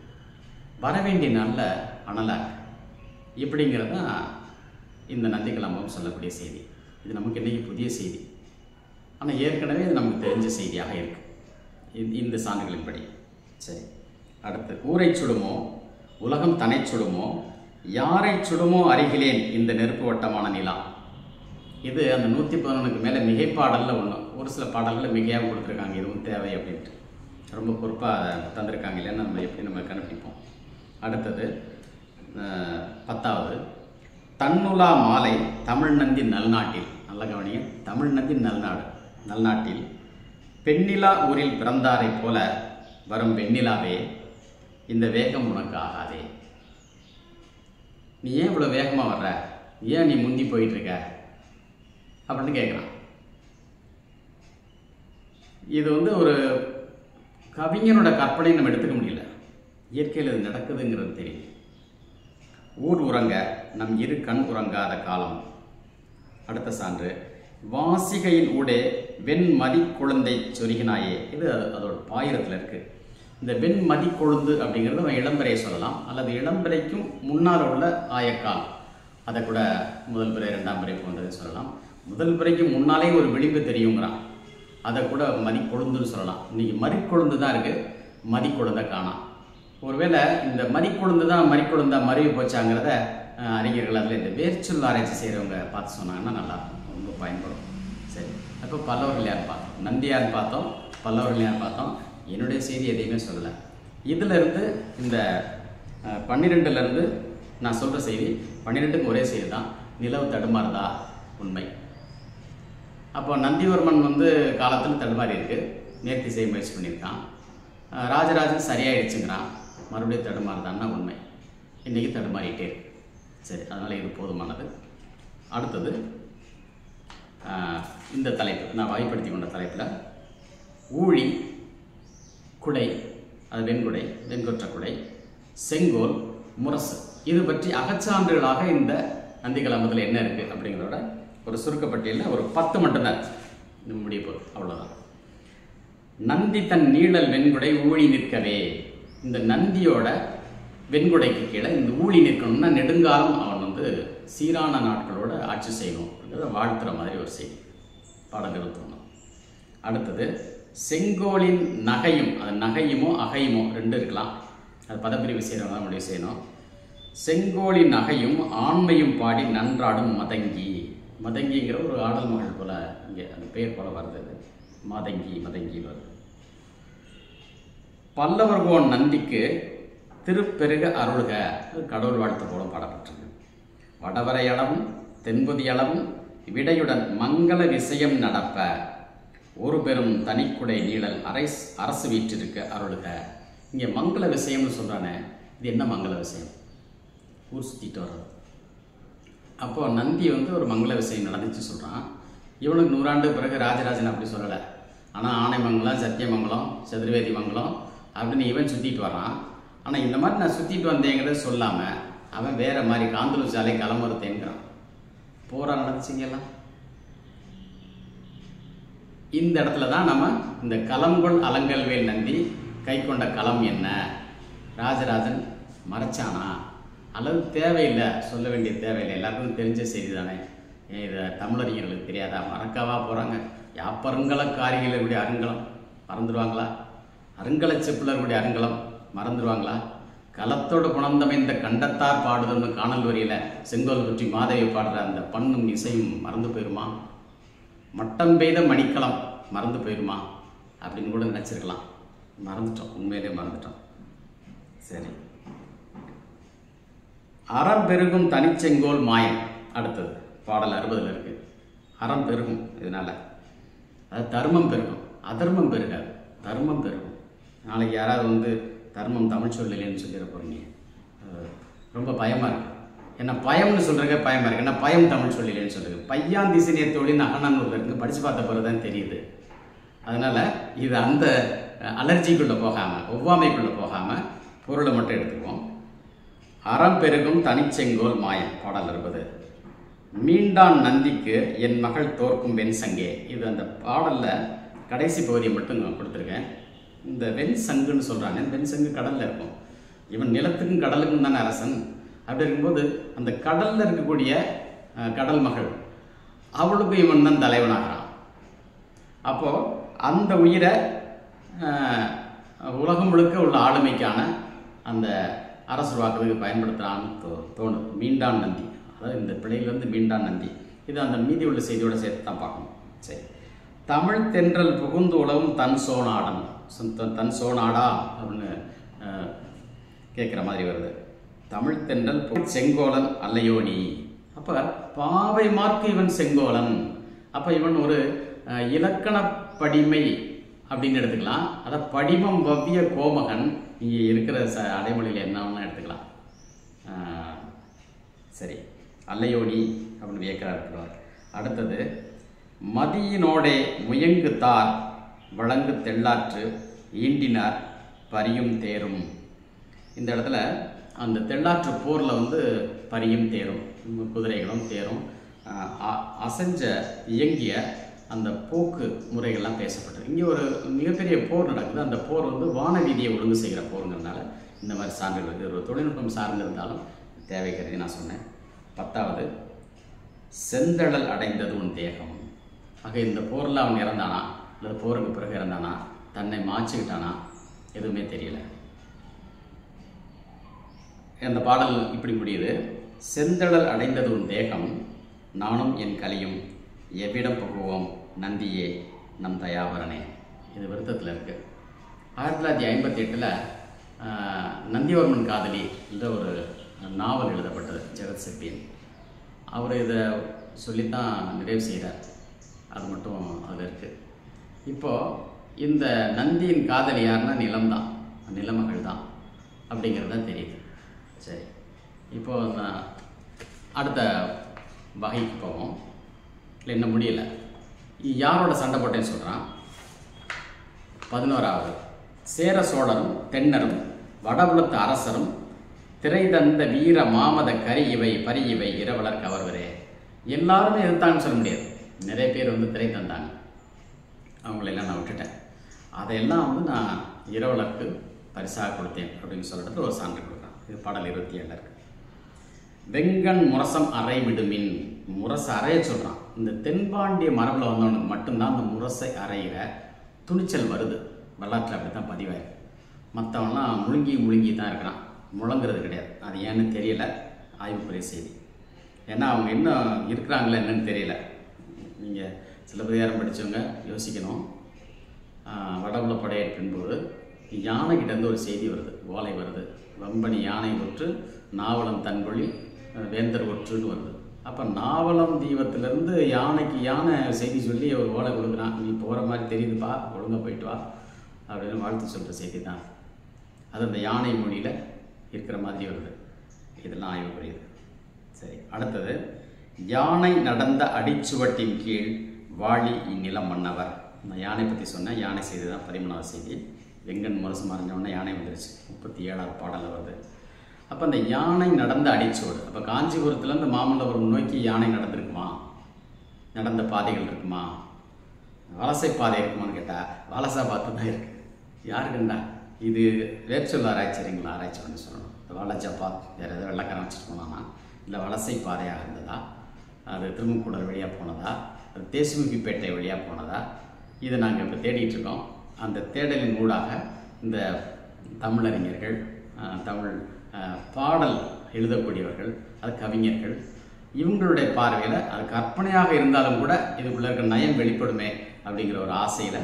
வர வேண்டிய நாளில் அனலாக இப்படிங்கிறது தான் இந்த நந்தி கலம்பகம் சொல்லக்கூடிய செய்தி. இது நமக்கு இன்றைக்கி புதிய செய்தி, ஆனால் ஏற்கனவே இது நமக்கு தெரிஞ்ச செய்தியாக இருக்குது இந்த சான்றுகளின்படி. சரி, அடுத்து ஊரை சுடுமோ உலகம் தனை சுடுமோ யாரை சுடுமோ அருகிலேன் இந்த நெருப்பு வட்டமான நிலா. இது அந்த 111க்கு மேலே மிகைப்பாடலில் ஒன்று. ஒரு சில பாடல்களில் மிகையாக கொடுத்துருக்காங்க, இதுவும் தேவை அப்படின்ட்டு ரொம்ப பொறுப்பாக தந்திருக்காங்க இல்லைன்னா நம்ம எப்படி நம்ம கண்டுபிடிப்போம். அடுத்தது 10வது தன்னுலா மாலை தமிழ் நந்தி நல்நாட்டில். நல்ல கவனிங்க, தமிழ் நந்தி நல்நாட்டில் பெண்ணிலா ஊரில் பிறந்தாரை போல வரும் வெண்ணிலாவே இந்த வேகம் உனக்கு ஆகாதே. நீ ஏன் இவ்வளோ வேகமாக வர்ற, ஏன் நீ முந்தி போயிட்டுருக்க அப்படின்னு கேட்குறான். இது ஒரு கவிஞனோட கற்பனை நம்ம எடுத்துக்க முடியல, இயற்கையில் இது நடக்குதுங்கிறது தெரியும். ஊர் உறங்க நம் இரு கண் உறங்காத காலம். அடுத்த சான்று வாசிகையின் ஊடே வெண்மதி குழந்தை சொருகினாயே. இது அதோட பாயிரத்தில் இருக்குது. இந்த வெண்மதி கொழுந்து அப்படிங்கிறது அவன் இளம்பிறையை சொல்லலாம், அல்லது இளம்பிறைக்கும் முன்னால் உள்ள ஆயக்கால், அதை கூட முதல் பிறை 2ஆம் பிறை போன்றதுன்னு சொல்லலாம். முதல் பிறைக்கு முன்னாலே ஒரு விளிம்பு தெரியுங்கிறான், அதை கூட மதி கொழுந்துன்னு சொல்லலாம். இன்றைக்கி மறிக்கொழுந்து தான் இருக்குது, மதி கொழுந்தை காணாம். ஒருவேளை இந்த மறிக்கொழுந்து தான் மறிக்கொழுந்தா மருவி போச்சாங்கிறத அறிஞர்கள் அதில் இந்த வேர்ச்சொல் ஆராய்ச்சி செய்கிறவங்க பார்த்து சொன்னாங்கன்னா நல்லாயிருக்கும், ரொம்ப பயன்படும். சரி, அப்போ பல்லவர்கள் யார் பார்த்தோம், நந்தியார் பார்த்தோம், பல்லவர்கள் யார் பார்த்தோம். என்னுடைய செய்தி எதையுமே சொல்லலை. இதிலிருந்து இந்த 12லேருந்து நான் சொல்கிற செய்தி 12க்கு ஒரே செய்தி தான், நிலவு தடுமாறுதா உண்மை. அப்போ நந்திவர்மன் காலத்தில் தடுமாறி இருக்கு, நேர்த்தி செய்ய முயற்சி பண்ணியிருக்கான். ராஜராஜன் சரியாயிடுச்சுங்கிறான், மறுபடியும் தடுமாறுதான்னா உண்மை. இன்றைக்கி தடுமாறிட்டே இருக்கு. சரி, அதனால் இது போதுமானது. அடுத்தது இந்த தலைப்பு நான் வாய்ப்படுத்தி கொண்ட தலைப்பில் ஊழி குடை, அது வெண்குடை, வெண்கொற்ற குடை, செங்கோல், முரசு, இது பற்றி அகச்சான்றுகளாக இந்த நந்தி கலம்பகத்தில் என்ன இருக்குது அப்படிங்கிறத ஒரு சுருக்கப்பட்டியலில் ஒரு 10 மட்டும்தான் முடிய போகுது, அவ்வளோதான். நந்தி தன் நீழல் வெண்குடை ஊழி நிற்கவே. இந்த நந்தியோட வெண்குடைக்கு கீழே இந்த ஊழி நிற்கணும்னா நெடுங்காலம் அவன் சீரான நாட்களோட ஆட்சி செய்யணும் அப்படிங்கிறத வாழ்த்துற மாதிரி ஒரு செய்தி. பாடம் 21. அடுத்தது செங்கோலின் நகையும், அது நகையுமோ அகையுமோ 2 இருக்கலாம், அது பதப்பிரிவு செய்கிறவங்க தான் முடிவு செய்யணும். செங்கோலின் நகையும் ஆண்மையும் பாடி நன்றாடும் மதங்கி. மதங்கிங்கிற ஒரு ஆடல் மகள் போல இங்கே அந்த பெயர் போல வருது, மதங்கி மதங்கி வருது. பல்லவர்கோன் நந்திக்கு திருப்பெருக அருள்க, கடவுள் வாழ்த்து போல பாடப்பட்டிருக்கு. வடவரையளவும் தென்புதியளவும் விடையுடன் மங்கள விஷயம் நடப்ப ஒரு பெரும் தனிக்குடை நீழல் அரசு வீற்றிருக்க அருள்க. இங்கே மங்கள விஷயம்னு சொல்கிறானே, இது என்ன மங்கள விஷயம்? ஊர் சுற்றிட்டு வர்றது. அப்போது நந்தி ஒரு மங்கள விஷயம் நடந்துச்சு சொல்கிறான். இவனுக்கு 100 ஆண்டு பிறகு ராஜராஜன் அப்படி சொல்லலை, ஆனால் ஆனைமங்கலம், சத்தியமங்கலம், சதுர்வேதி மங்கலம் அப்படின்னு இவன் சுற்றிட்டு வரான். ஆனால் இந்த மாதிரி நான் சுற்றிட்டு வந்தேங்கிறத சொல்லாமல் அவன் வேறு மாதிரி காந்தலூர் சாலை களமறுத்தேங்கிறான். போரா நடந்துச்சிங்கெல்லாம். இந்த இடத்துல தான் நம்ம இந்த களங்கொள் அலங்கல்வேல் நந்தி கை கொண்ட களம் என்ன, ராஜராஜன் மறைச்சானா அல்லது தேவையில்லை, சொல்ல வேண்டிய தேவையில்லை, எல்லாருக்கும் தெரிஞ்ச செய்தி தானே. இதை தமிழறிஞர்களுக்கு தெரியாதா? மறக்கவா போகிறாங்க? யாப்பருங்கலக்காரிகளுடைய அருங்கலம் மறந்துடுவாங்களா? அருங்கல செப்புலர்களுடைய அருங்கலம் மறந்துடுவாங்களா? களத்தோடு குணந்தமைந்த கண்டத்தார் பாடுதல்னு காணல் வரியில் செங்கோல் பற்றி மாதவி பாடுற அந்த பண்ணும் இசையும் மறந்து போயிருமா? மட்டம் பெய்த மணிக்களம் மறந்து போயிருமா அப்படின்னு கூட நினச்சிருக்கலாம். மறந்துட்டோம், உண்மையிலே மறந்துட்டோம். சரி, அறம் பெருகும் தனிச்செங்கோல் மாயம். அடுத்தது பாடல் 60ல் இருக்குது. அறம் பெருகும், இதனால் அது தர்மம் பெருகும், அதர்மம் பெருகாது, தர்மம் பெருகும். நாளைக்கு யாராவது தர்மம் தமிழ் சொல்லலைன்னு சொல்லிட போகிறீங்க, ரொம்ப பயமாக இருக்குது. என்ன பயம்னு சொல்கிறக்க பயமாக இருக்குது, என்ன பயம் தமிழ் சொல்லலைன்னு சொல்லுது. பையான் திசினிய தொழில் அகநன்னூரில் இருக்குது, படித்து பார்த்த பிறகு தான் தெரியுது. அதனால் இது அந்த அலர்ஜிக்குள்ளே போகாமல், ஒவ்வாமைக்குள்ளே போகாமல் பொருளை மட்டும் எடுத்துக்குவோம். அறம் பெருகும் தனிச்செங்கோல் மாயம். பாடல் 60. மீண்டான் நந்திக்கு என் மகள் தோற்கும் வெண் சங்கே. இது அந்த பாடலில் கடைசி பகுதியை மட்டும் நான் கொடுத்துருக்கேன். இந்த வெண் சங்குன்னு சொல்கிறாங்க. வெண் சங்கு கடலில் இருக்கும். இவன் நிலத்துக்கும் கடலுக்கும் தானே அரசன். அப்படி இருக்கும்போது அந்த கடலில் இருக்கக்கூடிய கடல் மகள், அவளுக்கு இவன் தான் தலைவனாகிறான். அப்போது அந்த உயிரை உலகம் முழுக்க உள்ள ஆளுமைக்கான அந்த அரசுருவாக்குறதுக்கு பயன்படுத்துகிறான்னு தோணுது. மீண்டான் நந்தி, அதாவது இந்த பிள்ளையிலேருந்து மீண்டான் நந்தி. இது அந்த மீதி உள்ள செய்தியோட சேர்த்து தான் பார்க்கணும். சரி, தமிழ் தென்றல் புகுந்து உலகம் தன் சோனாடன், தன் சோனாடா அப்படின்னு கேட்குற மாதிரி வருது. தமிழ் தென்றல் செங்கோலன் அல்லையோ நீ. அப்போ பாவை மார்க்கு இவன் செங்கோலன். அப்போ இவன் ஒரு இலக்கண படிமை அப்படின்னு எடுத்துக்கலாம். அதை படிமம் வவ்விய கோமகன் இங்கே இருக்கிற அடைமொழியில் என்னன்னு எடுத்துக்கலாம். சரி, அல்லையோடி அப்படின்னு வியக்கிறார் இருக்கிறார். அடுத்தது, மதியினோடே முயங்கு தார் வழங்கு தெள்ளாற்று ஈண்டினார் பரியும் தேரும். இந்த இடத்துல அந்த தெள்ளாற்று போரில் வந்து பரியும் தேரும், குதிரைகளும் தேரும் அசைஞ்ச இயங்கிய அந்த போக்கு முறைகள்லாம் பேசப்பட்டது. இங்கே ஒரு மிகப்பெரிய போர் நடக்குது. அந்த போர் வந்து வானவீதியை ஒழுங்கு செய்கிற போருங்கிறதுனால இந்த மாதிரி சான்றுகள் இருக்குது. ஒரு தொழில்நுட்பம் சார்ந்திருந்தாலும் தேவை கருதி நான் சொன்னேன். 10வது, செந்தழல் அடைந்தது உன் தேகம். ஆக இந்த போரில் அவன் இறந்தானா, இல்லை போருக்கு பிறகு இறந்தானா, தன்னை மாற்றிக்கிட்டானா, எதுவுமே தெரியல. அந்த பாடல் இப்படி முடியுது. செந்தழல் அடைந்தது உன் தேகம், நானும் என் கலியும் எவ்விடம் புகுவோம் நந்தியே நம் தயாவரனே. இது விருத்தத்தில் இருக்குது. 1958 நந்திவர்மன் காதலி என்ற ஒரு நாவல் எழுதப்பட்டது, ஜெகத் செப்பியன். அவர் இதை சொல்லித்தான் நிறைவு செய்கிறார். அது மட்டும் அதில் இருக்குது. இப்போது இந்த நந்தியின் காதலி யாருன்னா நிலம்தான், நிலமகள் தான் அப்படிங்கிறது தான் தெரியுது. சரி, இப்போது நான் அடுத்த வகைக்கு போவோம். இல்லை இன்னும் முடியலை. யாரோட சண்டை போட்டேன்னு சொல்கிறான். 11வது, சேர சோழரும் தென்னரும் வடபுலத்து அரசரும் திரை தந்த வீர மாமத கரி இவை பரி இவை இரவலர் கவர்வரே. எல்லாருமே எதிர்த்தாங்கன்னு சொல்ல முடியாது. நிறைய பேர் வந்து திரை தந்தாங்க, அவங்களெல்லாம் நான் விட்டுட்டேன். அதையெல்லாம் வந்து நான் இரவலருக்கு பரிசாக கொடுத்தேன் அப்படின்னு சொல்லிட்டு ஒரு சான்று கொடுக்குறான். இது பாடல் 27 இருக்கு. வெங்கண் முரசம் அறை விடுமின், முரசை அறைய சொல்கிறான். இந்த தென்பாண்டிய மரபில் வந்தவனுக்கு மட்டும்தான் அந்த முரசை அறையிற துணிச்சல் வருது. வரலாற்றில் அப்படி தான் பதிவாயிருக்கு. மற்றவன்லாம் முழுங்கி தான் இருக்கிறான், முழங்குறது கிடையாது. அது ஏன்னு தெரியல, ஆய்வுக்குரிய செய்தி. ஏன்னா அவங்க இன்னும் இருக்கிறாங்களா என்னன்னு தெரியல. நீங்கள் சிலப்பதிகாரம் படித்தவங்க யோசிக்கணும். வடபுல படையெடுப்பின் போது யானைகிட்டேருந்து ஒரு செய்தி வருது, ஓலை வருது. வம்பனி யானை ஒற்று நாவலம் தன்கொழி வேந்தர் ஒற்றுன்னு வருது. அப்போ நாவலம் தீபத்திலேருந்து யானைக்கு யானை செய்தி சொல்லி ஒரு ஓலை கொடுக்குறான். நீ போகிற மாதிரி தெரியுதுப்பா, ஒழுங்காக போயிட்டு வா அப்படின்னு வாழ்த்து சொல்கிற செய்தி தான் அது. அந்த யானை மொழியில் இருக்கிற மாதிரி வருது. இதெல்லாம் ஆய்வு புரியுது. சரி, அடுத்தது, யானை நடந்த அடிச்சுவட்டின் கீழ் வாழி இந்நிலம் மன்னவர். நான் யானை பற்றி சொன்னேன். யானை செய்தி தான் 13வது செய்தி. வெங்கன் முரசு மறைஞ்சோடனே யானை வந்துருச்சு. 37வது பாடலில் வருது. அப்போ அந்த யானை நடந்த அடிச்சுவடு, அப்போ காஞ்சிபுரத்துலேருந்து மாமல்லபுரம் நோக்கி யானை நடந்திருக்குமா, நடந்த பாதைகள் இருக்குமா, வலசை பாதை இருக்குமான்னு கேட்டால் வலசை பார்த்து தான் இருக்குது. யாருக்குண்டா இது வேர்ச்சொல் ஆராய்ச்சிங்களா, ஆராய்ச்சி பண்ணி சொல்லணும். வலஜப்பாத் வேறு எதாவது வெள்ளக்காரன் வச்சுட்டு போனான்னா, இல்லை வலசை பாதையாக இருந்ததா, அது திருமுக்கூடல் வழியாக போனதா, அது தேசுமுகிப்பேட்டை வழியாக போனதா, இதை நாங்கள் இப்போ தேடிட்டு இருக்கோம். அந்த தேடலின் ஊடாக இந்த தமிழறிஞர்கள், தமிழ் பாடல் எழுதக்கூடியவர்கள், அது கவிஞர்கள், இவங்களுடைய பார்வையில் அது கற்பனையாக இருந்தாலும் கூட இதுக்குள்ளே இருக்கிற நயம் வெளிப்படுமே அப்படிங்கிற ஒரு ஆசையில்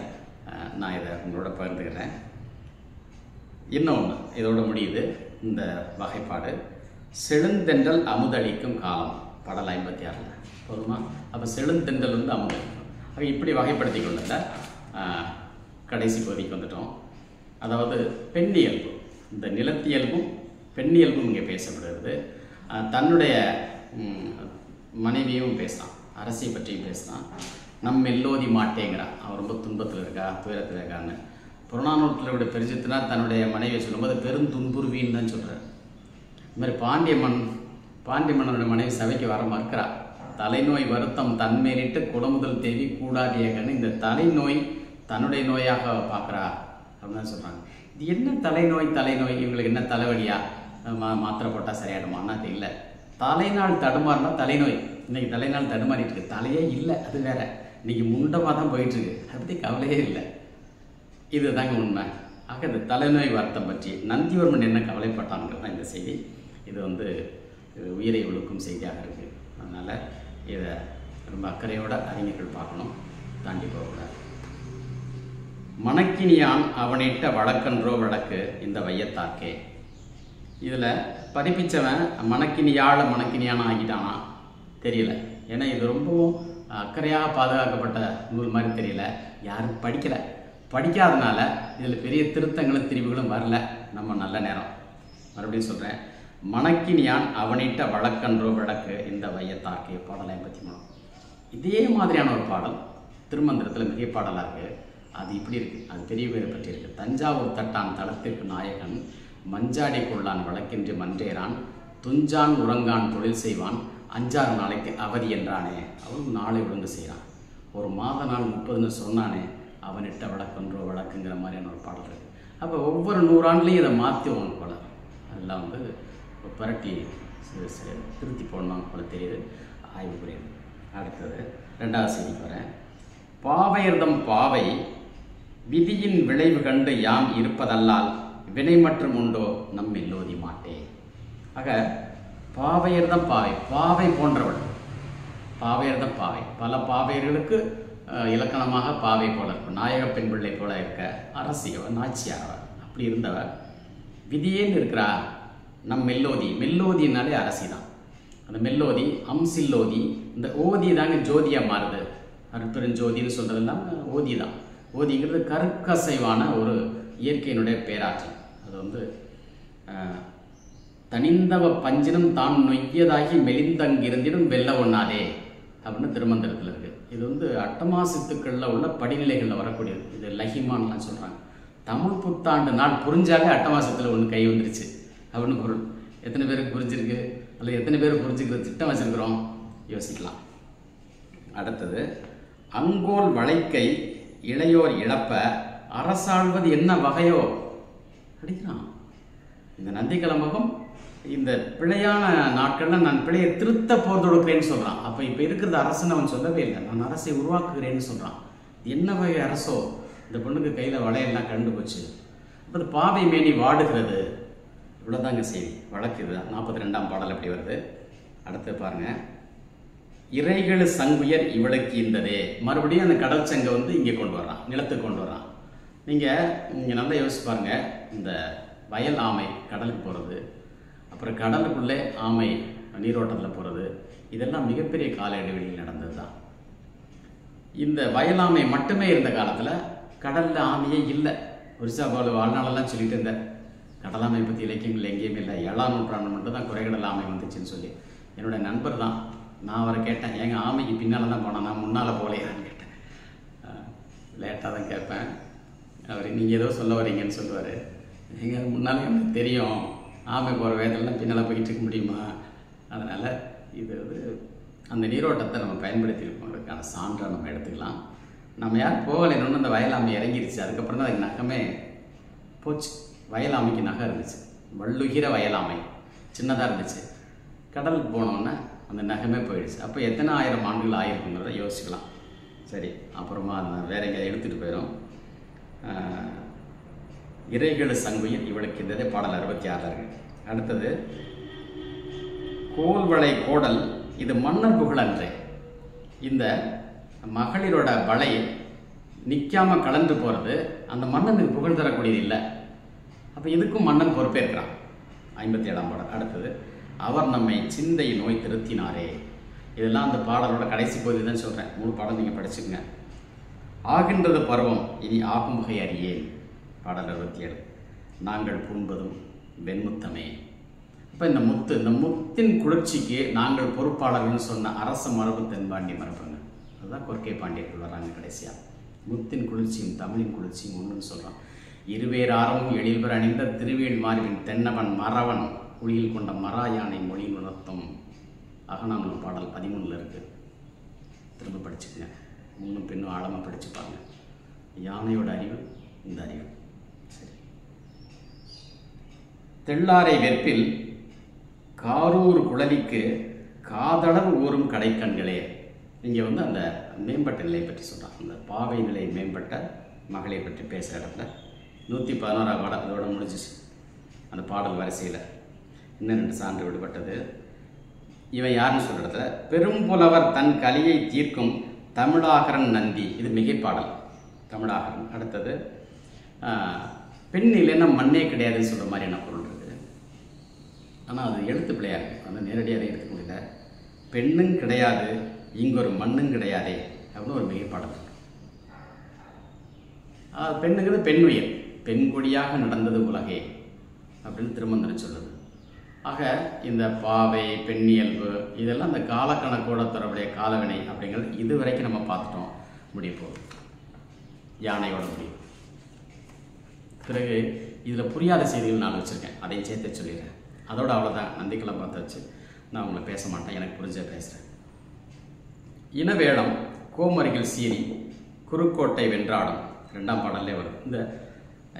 நான் இதை உங்களோட பகிர்ந்துக்கிறேன். இன்னொன்று இதோட முடியுது இந்த வகைப்பாடு. செழுந்தென்றல் அமுதளிக்கும் காலம், பாடல் 56 போதுமா? அப்போ செழுந்தென்றல் வந்து அமுதளிக்கும். அப்போ இப்படி வகைப்படுத்தி கொண்டதில்ல கடைசி பகுதிக்கு வந்துட்டோம். அதாவது பெண்ணியல்பு, இந்த நிலத்தியல்பும் பெண்ணியல்பும் இங்கே பேசப்படுகிறது. தன்னுடைய மனைவியும் பேசலாம், அரசியை பற்றியும் பேசலாம். நம் எல்லோதி மாட்டேங்கிறான், அவன் ரொம்ப துன்பத்தில் இருக்கா, துயரத்தில் இருக்கான்னு. புறநானூற்றில் பெருசித்துனா தன்னுடைய மனைவியை சொல்லும்போது பெருந்துன்புருவின்னு தான் சொல்கிறார். இது மாதிரி பாண்டிய மன்னனுடைய மனைவி சபைக்கு வர மறுக்கிறா. தலைநோய் வருத்தம் தன்மேலிட்டு குடமுதல் தேவி கூடாடியகன்னு இந்த தலைநோய் தன்னுடைய நோயாக பார்க்குறா அப்படின்னு தான் சொல்கிறாங்க. இது என்ன தலைநோய், இவங்களுக்கு என்ன தலைவலியா, மாத்திரை போட்டால் சரியாயிடுமான்னா அது இல்லை. தலைநாள் தடுமாறினா தலைநோய், இன்றைக்கி தலைநாள் தடுமாறிட்டு இருக்கு. தலையே இல்லை, அது வேற. இன்றைக்கி முண்டமாக தான் போயிட்டுருக்கு. அதை பற்றி கவலையே இல்லை. இது தாங்க உண்மை. ஆக இந்த தலைநோய் வருத்தம் பற்றி நந்திவர்மன் என்ன கவலைப்பட்டாங்கிறது தான் இந்த செய்தி. இது உயிரை ஒழுக்கும் செய்தியாக இருக்குது. அதனால் இதை ரொம்ப அக்கறையோட அறிஞர்கள் பார்க்கணும், தாண்டி போகக்கூடாது. மணக்கினியான் அவனிட்ட வழக்கன்றோ வழக்கு இந்த வையத்தாக்கே. இதில் பதிப்பிச்சவன் மணக்கினியான் ஆகிட்டானா தெரியல. ஏன்னா இது ரொம்பவும் அக்கறையாக பாதுகாக்கப்பட்ட நூல் மாதிரி தெரியல. யாரும் படிக்காதனால இதில் பெரிய திருத்தங்களும் திரிவுகளும் வரல. நம்ம நல்ல நேரம் மறுபடியும் சொல்கிறேன். மணக்கினியான் அவனிட்ட வழக்கன்றோ வழக்கு இந்த வையத்தாக்கே. பாடல் 53. இதே மாதிரியான ஒரு பாடல் திருமந்திரத்தில் மிக பாடலாக இருக்குது. அது இப்படி இருக்குது. அது பெரிய பேரை பற்றி இருக்குது. தஞ்சாவூர் தட்டான் தளத்திற்கு நாயகன் மஞ்சாடி கொள்ளான் வழக்கின்றி மன்றேறான் துஞ்சான் உறங்கான் தொழில் செய்வான் 5-6 நாளைக்கு அவதி என்றானே. அவன் நாளை ஒழுங்கு செய்கிறான். ஒரு மாத நாள் 30ன்னு சொன்னானே அவனிட்ட வழக்கன்றோ வழக்குங்கிற மாதிரியான ஒரு பாடல் இருக்குது. அப்போ ஒவ்வொரு 100 ஆண்டுலேயும் இதை மாற்றுவாங்க போல. அதெல்லாம் புரட்டி திருத்தி போடணும் போல தெரியுது. ஆய்வு புரியுது. அடுத்தது 2வது செய்திக்கு வரேன். பாவையர்தம் பாவை விதியின் விளைவு கண்டு யாம் இருப்பதல்லால் வினை மற்றும் உண்டோ நம் எல்லோதி மாட்டே. ஆக பாவையர்தம் பாவை, பாவை போன்றவள். பாவையர்தம் பாவை பல பாவையர்களுக்கு இலக்கணமாக பாவை போல இருக்கும். நாயக பெண் பிள்ளை போல இருக்க அரசியவ நாச்சியாரவள். அப்படி இருந்தவர் விதியேன்னு இருக்கிறா. நம் மெல்லோதினாலே அரசி தான். அந்த மெல்லோதி அம்சில்லோதி, இந்த ஓதி தாங்க ஜோதியாக மாறுது. அருட்பெருஞ்சோதின்னு சொல்கிறதெல்லாம் ஓதி தான். ஓதிங்கிறது கற்கசைவான ஒரு இயற்கையினுடைய பேராற்றல். அது தனிந்தவ பஞ்சினம் தான் நொய்யதாகி மெலிந்தங்கிருந்திடும் வெல்ல ஒண்ணாதே அப்படின்னு திருமந்திரத்தில் இருக்குது. இது அட்டமா சித்துக்களில் உள்ள படிநிலைகளில் வரக்கூடியது. இது லஹிமான்லாம் சொல்கிறாங்க. தமிழ் புத்தாண்டு நாள் புரிஞ்சாலே அட்டமாசத்தில் ஒன்று கை வந்துருச்சு அப்படின்னு பொருள். எத்தனை பேருக்கு புரிஞ்சிருக்கு அல்லது எத்தனை பேர் புரிஞ்சுக்கிற திட்டம் வச்சுருக்கிறோம் யோசிக்கலாம். அடுத்தது அங்கோல் வளைக்கை இளையோர் இழப்ப அரசாழ்வது என்ன வகையோ அடிக்கிறான். இந்த நந்திக்கிழமகம் இந்த பிழையான நாட்களில் நான் பிழையை திருத்த போர் தொடுக்கிறேன்னு சொல்கிறான். அப்போ இப்போ இருக்கிறது அரசுன்னு அவன் சொல்லவே இல்லை. நான் அரசை உருவாக்குகிறேன்னு சொல்கிறான். என்ன வகை அரசோ? இந்த பொண்ணுக்கு கையில் வளையெல்லாம் கண்டு போச்சு. அப்போ பாவை மேனி வாடுகிறது. இவ்வளோதாங்க செய்தி. வழக்கு இதுதான். 42ஆம் பாடல் எப்படி வருது அடுத்து பாருங்கள். இறைகளு சங்குயர் இவளுக்கு இந்ததே. மறுபடியும் அந்த கடல் சங்கை இங்கே கொண்டு வர்றான், நிலத்துக்கு கொண்டு வர்றான். நீங்கள் நல்லா யோசிச்சு பாருங்கள். இந்த வயல் ஆமை கடலுக்கு போகிறது, அப்புறம் கடலுக்குள்ளே ஆமை நீரோட்டத்தில் போகிறது, இதெல்லாம் மிகப்பெரிய கால இடைவெளியில் நடந்தது தான். இந்த வயலாமை மட்டுமே இருந்த காலத்தில் கடலில் ஆமையே இல்லை. ஒரிசா பாலு வாழ்நாளெல்லாம் சொல்லிட்டு இருந்தேன். கடலாமை பற்றி இலக்கியங்கள் எங்கேயுமே இல்லை. 7ஆம் நூற்றாண்டு மட்டும் தான் குறைகடல் ஆமை வந்துச்சுன்னு சொல்லி. என்னுடைய நண்பர் தான், நான் அவரை கேட்டேன், எங்கள் ஆமைக்கு பின்னால் தான் போனேன், நான் முன்னால் போகலையான்னு கேட்டேன். லேட்டாக தான் கேட்பேன். அவர் நீங்கள் ஏதோ சொல்ல வரீங்கன்னு சொல்லுவார். எங்கள் முன்னாலே எனக்கு தெரியும், ஆமை போகிற வேகத்திலாம் பின்னால் போயிட்டு இருக்க முடியுமா? அதனால் இது அந்த நீரோட்டத்தை நம்ம பயன்படுத்தியிருக்கோங்கிறதுக்கான சான்றாக நம்ம எடுத்துக்கலாம். நம்ம யாரும் போகலைன்னு அந்த வயலாமை இறங்கிருச்சு. அதுக்கப்புறம் தான் அதுக்கு நகமே போச்சு. வயலாமைக்கு நகை இருந்துச்சு, வள்ளுகிற வயலாமை சின்னதாக இருந்துச்சு. கடலுக்கு போனோன்னே அந்த நகமே போயிடுச்சு. அப்போ எத்தனை ஆயிரம் ஆண்டுகள் ஆயிருக்குங்கிறத யோசிக்கலாம். சரி, அப்புறமா அந்த வேற எங்கேயாவது எடுத்துகிட்டு போயிடும். இறைகளு சங்குயில் இவளுக்கு இருந்ததே பாடல் 66 இருக்கு. அடுத்தது கோல்வளை கோடல் இது மன்னர் புகழ் அன்றே. இந்த மகளிரோட வளை நிற்காமல் கலந்து போகிறது அந்த மன்னனுக்கு புகழ் தரக்கூடியது இல்லை. அப்போ இதுக்கும் மன்னன் பொறுப்பேற்கிறான். 57ஆம் பாடல். அடுத்தது அவர் நம்மை சிந்தை நோய் திருத்தினாரே. இதெல்லாம் அந்த பாடலோட கடைசி பகுதி தான் சொல்கிறேன். முழு பாடல் நீங்கள் படிச்சுக்கங்க. ஆகின்றது பருவம் இனி ஆகும் வகை அறியேன். பாடல் 67. நாங்கள் பூண்பதும் வெண்முத்தமே. இப்போ இந்த முத்தின் குளிர்ச்சிக்கு நாங்கள் பொறுப்பாளர்கள்னு சொன்ன அரச மரபு தென்பாண்டி மரபுங்க. அதுதான் கொற்கை பாண்டியர்கள் வராங்க கடைசியாக. முத்தின் குளிர்ச்சியும் தமிழின் குளிர்ச்சியும் ஒன்றுன்னு சொல்கிறான். இருவேராரமும் எழில்பெற அணிந்த திருவேல் மாறிவின் தென்னவன் மறவன் குழியில் கொண்ட மரா யானை மொழி உணர்த்தும். அகநானூறு பாடல் 13 இருக்குது. திரும்ப படிச்சுக்கங்க. முன்னும் பின்னும் ஆழமாக படிச்சுப்பாங்க. யானையோட அறிவு இந்த அறிவு. சரி. தெள்ளாரை வெற்பில் காரூர் குழலிக்கு காதளவு ஊறும் கடைக்கண்களே. இங்கே வந்து அந்த மேம்பட்ட நிலையை பற்றி சொல்கிறான். அந்த பாவை நிலை மேம்பட்ட மகளை பற்றி பேசுகிற இடத்துல 111ஆம் பாடல் இதோட முடிஞ்சிச்சு அந்த பாடல் வரிசையில். இன்னும் 2 சான்று விடுபட்டது. இவன் யாருன்னு சொல்கிற இடத்துல பெரும்புலவர் தன் கலியை தீர்க்கும் தமிழாகரன் நந்தி. இது மிகை பாடல், தமிழாகரன். அடுத்தது பெண் இல்லைன்னா மண்ணே கிடையாதுன்னு சொல்கிற மாதிரி என்ன பொருள் இருக்குது. ஆனால் அது எழுத்து பிள்ளையாக இருக்குது, வந்து நேரடியாக எடுத்துக்க முடியல. பெண்ணும் கிடையாது இங்கொரு மண்ணும் கிடையாதே அப்படின்னு ஒரு மிகை பாடல் இருக்கு. பெண்ணுங்கிறது பெண் உயிர், பெண் கொடியாக நடந்தது உலகே அப்படின்னு திருமந்திரம் சொல்லுது. ஆக இந்த பாவை, பெண்ணியல்பு இதெல்லாம் அந்த காலக்கணக்கோட தொடர்புடைய காலவினை அப்படிங்கிறது இது வரைக்கும் நம்ம பார்த்துட்டோம். முடிய போகுது யானையோட முடியும். பிறகு இதில் புரியாத செய்திகள் நான் வச்சுருக்கேன், அதையும் சேர்த்து சொல்லிடுறேன். அதோட அவ்வளோதான். நந்திக்கெல்லாம் பார்த்து வச்சு நான் உங்களை பேச மாட்டேன், எனக்கு புரிஞ்ச பேசுகிறேன். இனவேளம் கோமரிகள் சீறி குறுக்கோட்டை வென்றாடும் 2ஆம் பாடல்லே வரும்.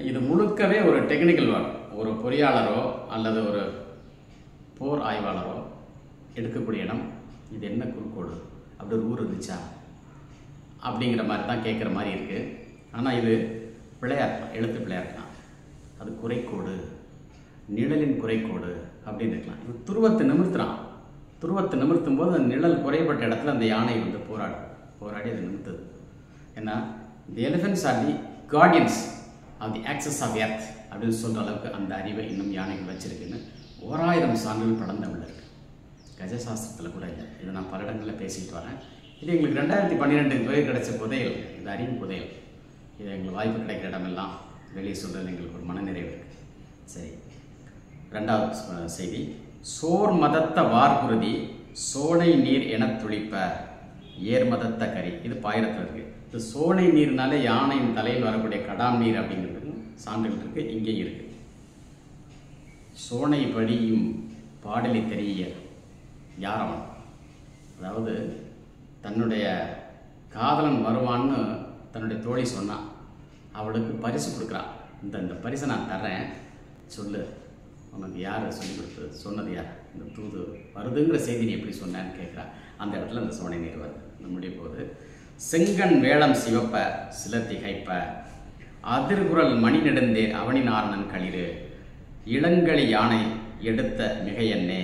இது முழுக்கவே ஒரு டெக்னிக்கல் வேர்ட். ஒரு பொறியாளரோ அல்லது ஒரு போர் ஆய்வாளரோ எடுக்கக்கூடிய இடம். இது என்ன குறுக்கோடு, அப்படி ஒரு ஊர் இருந்துச்சா அப்படிங்கிற மாதிரி தான் கேட்குற மாதிரி இருக்குது. ஆனால் இது பிள்ளையாக இருக்கலாம், எழுத்து பிள்ளையாக இருக்கலாம். அது குறைக்கோடு, நிழலின் குறைக்கோடு அப்படின்னு இருக்கலாம். இது துருவத்தை நிமிர்த்துறான். துருவத்தை நிமிர்த்தும் போது அந்த நிழல் குறைபட்ட இடத்துல அந்த யானை வந்து போராடி அதை நிமிர்த்துது. ஏன்னா the elephants are the guardians of the access of earth அப்படின்னு சொல்கிற அளவுக்கு அந்த அறிவை இன்னும் யானைகள் வச்சுருக்குன்னு 1000 சான்றுகள் படந்தமிழ் இருக்குது. கஜசாஸ்திரத்தில் கூட இல்லை. இதை நான் பல இடங்களில் பேசிட்டு வரேன். இது எங்களுக்கு 2012 பேர் கிடைச்ச புதையல். இது அறிவு புதையல். இது எங்களுக்கு வாய்ப்பு கிடைக்கிற இடமெல்லாம் வெளியே சொல்கிறது எங்களுக்கு ஒரு மனநிறைவு இருக்குது. சரி, 2வது செய்தி. சோர் மதத்த வார்குருதி சோனை நீர் என துளிப்ப ஏர்மதத்த கரி. இது பாயிரத்தில் இருக்குது. இது சோனை நீர்னாலே யானையின் தலையில் வரக்கூடிய கடாம் நீர் அப்படிங்கிறதுக்கு சான்றுகள் இருக்குது, இங்கே இருக்குது. சோனை படியும் பாடலை தெரிய யாரவன், அதாவது தன்னுடைய காதலன் வருவான்னு தன்னுடைய தோழி சொன்னான். அவளுக்கு பரிசு கொடுக்குறான். இந்த பரிசை நான் தர்றேன், சொல்லு, உனக்கு யார் சொல்லி கொடுத்தது, சொன்னது யார், இந்த தூது வருதுங்கிற செய்தி நீ எப்படி சொன்னான்னு கேட்குறா. அந்த இடத்துல அந்த சோனை நீர் வருது. நம்முடைய போது செங்கன் வேளம் சிவப்ப சிலர் திகைப்ப அதிர்குரல் மணி நெடுந்தேர் அவனின் ஆரணன் களிறு இளங்களி யானை எடுத்த மிகையன்னே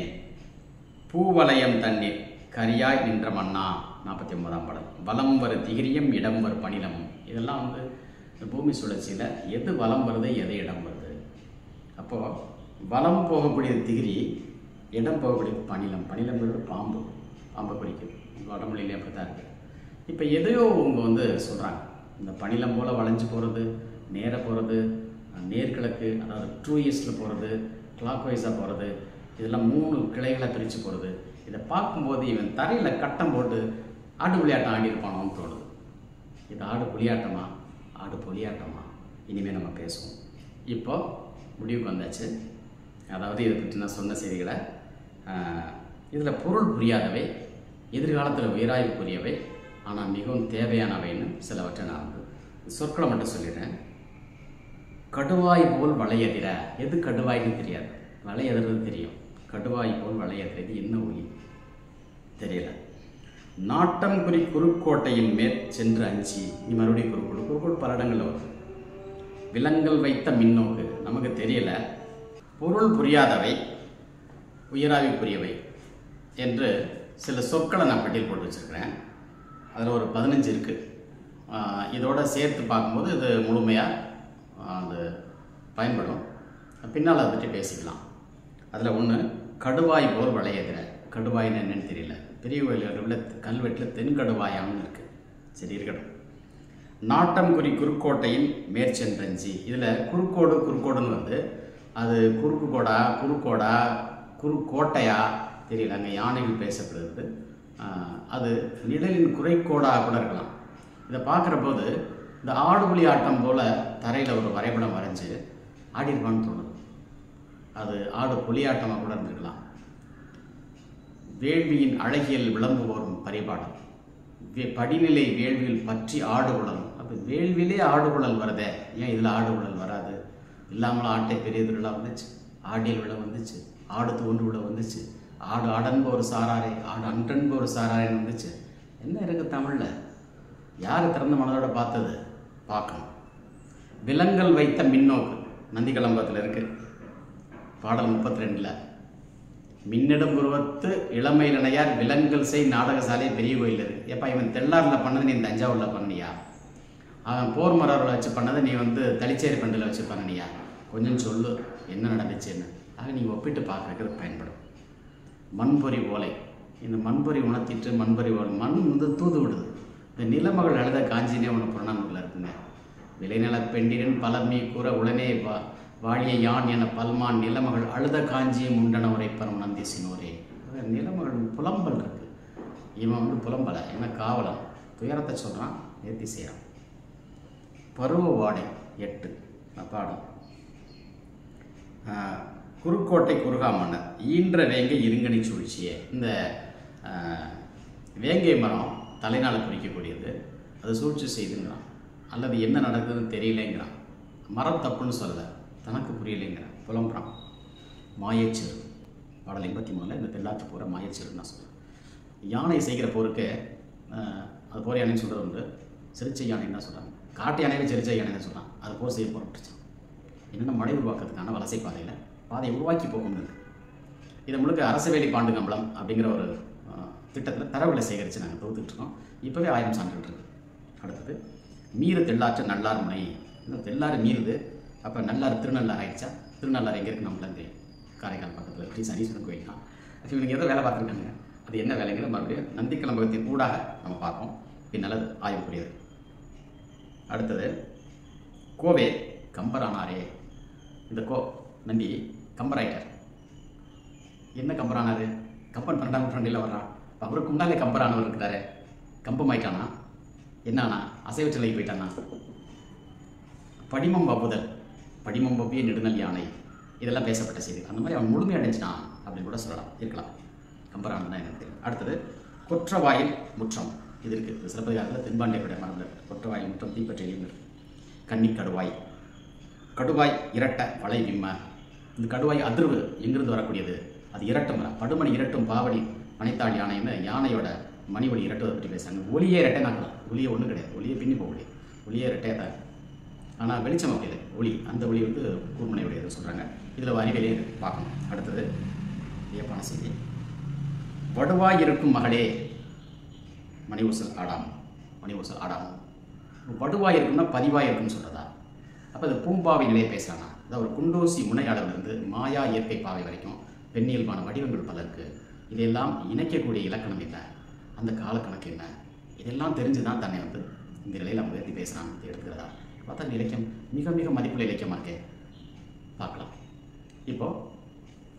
பூவலயம் தண்ணீர் கரியாய் நின்ற மன்னா. 49ஆம் பாடல். வலம் வரு திகிரியம் இடம் வரு பணிலமும். இதெல்லாம் வந்து இந்த பூமி சுழற்சியில் எது வலம் வருது எது இடம் வருது. அப்போது வலம் போகக்கூடிய திகிரி, இடம் போகக்கூடிய பணிலம். பணிலம்ங்கிறது பாம்பை குறிக்குது. வடமொழியிலே அப்படி தான் இருக்குது. இப்போ எதையோ அவங்க வந்து சொல்கிறாங்க, இந்த பணிலம் போல் வளைஞ்சு போகிறது, நேராக போகிறது, நேர்கிழக்கு அதாவது ட்ரூ ஈஸ்டில் போகிறது, கிளாக் வைஸாக போகிறது, இதெல்லாம் 3 கிளைகளை பிரித்து போகிறது. இதை பார்க்கும்போது இவன் தரையில் கட்டம் போட்டு ஆடு புலியாட்டம் ஆடியிருப்பானோன்னு தோணுது. இது ஆடு புலியாட்டமா ஆடு புலியாட்டமா இனிமேல் நம்ம பேசுவோம். இப்போ முடிவுக்கு வந்தாச்சு. அதாவது இதை பற்றி நான் சொன்ன செய்திகளை இதில் பொருள் புரியாதவை, எதிர்காலத்தில் உயராய்வுக்குரியவை, ஆனால் மிகவும் தேவையானவைன்னு சிலவற்றை நான் வந்து சொற்களை மட்டும் சொல்லிடுறேன். கடுவாய் போல் வளையதிர. எது கடுவாய்ன்னு தெரியாது, வளையதிறது தெரியும். கடுவாய் போல் வளையதிர, இது என்ன ஒலி தெரியல. நாட்டம் குறி குறுக்கோட்டையின் மேற் சென்று அஞ்சி. நீ மறுபடியும் குறுக்கோடு பல இடங்களில் வருது. விலங்கல் வைத்த மின்னோக்கு, நமக்கு தெரியல. பொருள் புரியாதவை, உயராய்வுக்குரியவை என்று சில சொற்களை நான் பட்டியல் போட்டு வச்சுருக்கிறேன். அதில் ஒரு 15 இருக்குது. இதோட சேர்த்து பார்க்கும்போது இது முழுமையாக அது பயன்படும். பின்னால் அதை பற்றி பேசிக்கலாம். அதில் ஒன்று கடுவாய் போல் வளையதிர. கடுவாயின்னு என்னன்னு தெரியல. பெரிய கோயிலில் உள்ள கல்வெட்டில் தென்கடுவாயான்னு இருக்குது. சரி, இருக்கட்டும். நாட்டம் குறி குறுக்கோட்டையின் மேற்சென்றஞ்சி. இதில் குறுக்கோடுன்னு வந்து அது குறுக்கு கோடா குறுக்கோட்டையா தெரியல. அங்கே யானைகள் பேசப்படுகிறது. அது நிழலின் குறைக்கோடாக கூட இருக்கலாம். இதை பார்க்குற போது இந்த ஆடுபுலி ஆட்டம் போல் தரையில் ஒரு வரைபடம் வரைஞ்சி ஆடிருப்பான்னு தோணுது. அது ஆடு புலியாட்டமாக கூட இருந்திருக்கலாம். வேள்வியின் அழகியல் விளம்புவோரும் பரிபாடம். படிநிலை வேள்வியில் பற்றி ஆடுகுழல். அப்போ வேள்வியிலே ஆடுகுழல் வருதே, ஏன் இதில் ஆடுகுழல் வராது? இல்லாமல் ஆட்டை பெரிய திருவிழா வந்துச்சு, ஆடியல் விழா வந்துச்சு, ஆடு தோன்று விழா வந்துச்சு, ஆடு ஆடன்பு ஒரு சாராரே, ஆடு அன்றன்பு ஒரு சாராரேன்னு வந்துச்சு. என்ன இருக்குது தமிழில்? யார் திறந்த மனதோட பார்த்தது? பார்க்கணும். விலங்கல் வைத்த மின்னோக்கு நந்தி கலம்பகத்தில் இருக்குது. பாடல் 32. மின்னிடம் உருவத்து இளமையிலனையார் விலங்கல் செய் நாடகசாலை பெரிய கோயில் இருக்குது. எப்போ இவன் தெள்ளாரில் பண்ணது நீ தஞ்சாவூரில் பண்ணியா? அவன் போர் மரவில் வச்சு பண்ணதை நீ தளிச்சேரி பண்டில் வச்சு பண்ணியா? கொஞ்சம் சொல்லு என்ன நடந்துச்சுன்னு. ஆக நீ ஒப்பிட்டு பார்க்கறதுக்கு பயன்படும். மண்பொறி ஓலை, இந்த மண்பொறி உணர்த்திட்டு மண்பொறி ஓலை மண் தூது விடுது. இந்த நிலமகள் எழுத காஞ்சினே ஒன்று புறநானூரில் இருக்குங்க. விளைநில பெண்டிரின் பலமீ கூற உடனே வாழிய யான் என பல்மான் நிலமகள் அழுத காஞ்சியும் உண்டன உரைப்பரம் நந்தி சினோரே. நிலமகள் புலம்பல் இருக்கு. இவன் புலம்பலை, என்ன காவலன் துயரத்தை சொல்கிறான், நேர்த்தி செய்கிறான். பருவ வாடை 8 பாடம். குறுக்கோட்டை குறுகா மன்னர் ஈன்ற வேங்கை இருங்கனி சூழ்ச்சியே. இந்த வேங்கை மரம் தலைநாளை குறிக்கக்கூடியது. அது சூழ்ச்சி செய்துங்கிறான், அல்லது என்ன நடக்குதுன்னு தெரியலேங்கிறான். மரம் தப்புன்னு சொல்லலை, தனக்கு புரியலைங்கிறான், புலம்புறான். மாயச்சிறு பாடல் 83 இந்த தெல்லாத்து போகிற மாயச்சிறுன்னு நான் சொல்கிறேன். யானை செய்கிற போருக்கு அது போகிற யானைன்னு சொல்கிறது உண்டு. சிறுச்சை யானைன்னு தான் சொல்கிறாங்க. காட்டு யானையை சிறுச்சை யானை தான் சொல்கிறான். அது போர் செய்ய போராட்டுச்சான். என்னென்ன மழை உருவாக்குறதுக்கான வலசை பாதையில் பாதையை உருவாக்கி போகணும் இருக்குது. இதை முழுக்க அரசவேலி பாண்டு கம்பளம் அப்படிங்கிற ஒரு திட்டத்தில் தரவுகளை சேகரித்து நாங்கள் தொகுத்துட்ருக்கோம். இப்போவே 1000 சான்றுகள் இருக்குது. அடுத்தது மீறு தெள்ளாற்று நல்லார் முனை. இந்த தெள்ளாறு மீறுது, அப்போ நல்லாறு திருநள்ளாறு ஆகிடுச்சா? திருநள்ளாறு எங்கே இருக்குது நம்மளும் தெரியும். காரைக்கால் பக்கத்தில் ஸ்ரீ சனீஸ்வரன் கோயில் தான். இவங்க ஏதோ வேலை பார்த்துருக்காங்க. அது என்ன வேலைங்கிற மறுபடியும் நந்தி கலம்பகத்தின் ஊடாக நம்ம பார்ப்போம். பின்னல்லது ஆய்வுக்குரியது. அடுத்தது கோவே கம்பரானாரே. இந்த நந்தி கம்பராயிட்டார். என்ன கம்பரானாரு? கம்பன் 12ஆம் நூற்றாண்டில் வர்றான். அவருக்கு முன்னாலே கம்பரானவர் இருக்கிறாரு. கம்பமாயிட்டானா? என்னானா? அசைவற்றலைக்கு போயிட்டானா? படிமம் வப்புதல், படிமம் வப்பிய நெடுநல் யானை, இதெல்லாம் பேசப்பட்ட செய்தி. அந்த மாதிரி அவன் முழுமை அடைஞ்சிட்டான் அப்படின்னு கூட சொல்லலாம், இருக்கலாம். கம்பரானன் தான் எனக்கு தெரியும். அடுத்தது கொற்றவாயில் முற்றம். இது இருக்குது சிலப்பதிகாரத்தில் தென்பாண்டியருடைய மரபில். கொற்றவாயில் முற்றம் தீப்பற்றியும் இருக்குது. கன்னி கடுவாய், கடுவாய் இரட்ட வளை விம்ம. இந்த கடுவாய் அதிர்வு எங்கிருந்து வரக்கூடியது? அது இரட்டும் மரம். படுமணி இரட்டும் பாவடி மனைத்தாள் யானைன்னு யானையோட மணி ஒளி இரட்டுவதை பற்றி பேசுகிறாங்க. ஒளியே இரட்டை நாக்கலாம். ஒளியே ஒன்றும் கிடையாது. ஒளியே பின்னி போக முடியாது. ஒளியே இரட்டையாக தான். ஆனால் வெளிச்சம் அப்படிது ஒளி. அந்த ஒளி கூர்மனையுடையது சொல்கிறாங்க. இதில் அறிவிலே பார்க்கணும். அடுத்தது வியப்பான செய்தி. வடுவாய் இருக்கும் மகளே மணி ஊசல் ஆடாம். மணி ஊசல் ஆடாம். வடுவாய் இருக்குன்னா பதிவாய் இருக்குன்னு சொல்கிறதா? அப்போ அது பூம்பாவை நிலையை பேசுகிறானா? அதாவது ஒரு குண்டூசி முனை அளவிலிருந்து மாயா இயற்கை பாவை வரைக்கும் பெண்ணியல்பான வடிவங்கள் பல இருக்குது. இதெல்லாம் இணைக்கக்கூடிய இலக்கணம் என்ன? அந்த காலக்கணக்கு என்ன? இதெல்லாம் தெரிஞ்சு தான் தன்னை இந்த நிலையில் அவங்க உயர்த்தி பேசுகிறான்னு எடுத்துக்கிறதா? பார்த்தா இந்த இலக்கியம் மிக மிக மதிப்புள்ள இலக்கியமாக இருக்கே. பார்க்கலாம். இப்போது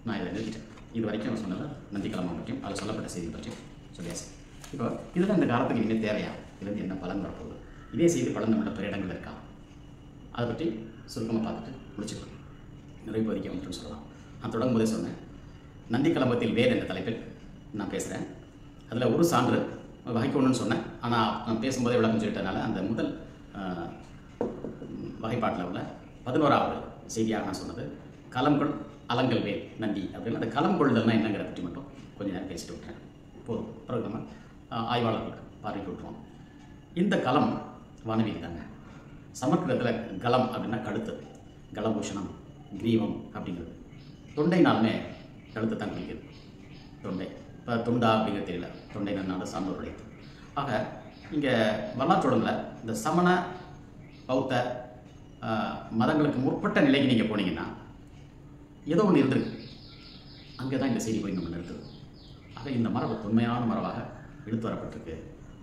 நான் இதை நிறுத்திட்டேன். இது வரைக்கும் நான் சொன்னது நந்தி கலம்பகம் பற்றியும் அதில் சொல்லப்பட்ட செய்தி பற்றியும் சொல்லியாச்சு. இப்போ இதுதான் இந்த காலத்துக்கு இனிமேல் தேவையா? இதுலேருந்து என்ன பலன் வரப்போகுது? இதே செய்தி பலன் நம்மளோட பிற இடங்கள் இருக்கா? அதை பற்றி சுருக்கமாக பார்த்துட்டு முடிச்சுக்கலாம். நிறைவு பதிக்க வந்துட்டு சொல்லலாம். நான் தொடங்கும் போதே சொன்னேன், நந்தி கலம்பகத்தில் வேல் என்ற தலைப்பில் நான் பேசுகிறேன். அதில் ஒரு சான்று வகைக்கொண்டுன்னு சொன்னேன். ஆனால் நான் பேசும்போதே விளக்கம் சொல்லிட்டதுனால அந்த முதல் வகைப்பாட்டில் உள்ள 11வது செய்தியாக நான் சொன்னது கலம்கொள் அலங்கல் வேல் நந்தி அப்படின்னு. அந்த களம் கொள்ளுதல்னா என்னங்கிறத பற்றி மட்டும் கொஞ்சம் நேரம் பேசிட்டு விட்டுறேன். போதும். பிறகு நம்ம ஆய்வாளர்களுக்கு பார்வைக்கு விட்டுருவோம். இந்த களம் வானவீதி தாங்க. சமஸ்கிருதத்தில் கலம் அப்படின்னா கழுத்து, கலபூஷணம், கிரீவம் அப்படிங்கிறது. தொண்டைனாலுமே கழுத்து தான் குறிக்கிறது. தொண்டை இப்போ தொண்டா அப்படிங்கிறது தெரியல. தொண்டை நன்னாடு சார்ந்தவருடைய. ஆக இங்கே வரலாற்றோடமில் இந்த சமண பௌத்த மதங்களுக்கு முற்பட்ட நிலைக்கு நீங்கள் போனீங்கன்னா ஏதோ ஒன்று இருந்திருக்கு. அங்கே தான் இந்த செய்தி போய் நம்ம நிறுத்துது. ஆக இந்த மரபு தொன்மையான மரபாக எடுத்து வரப்பட்டிருக்கு.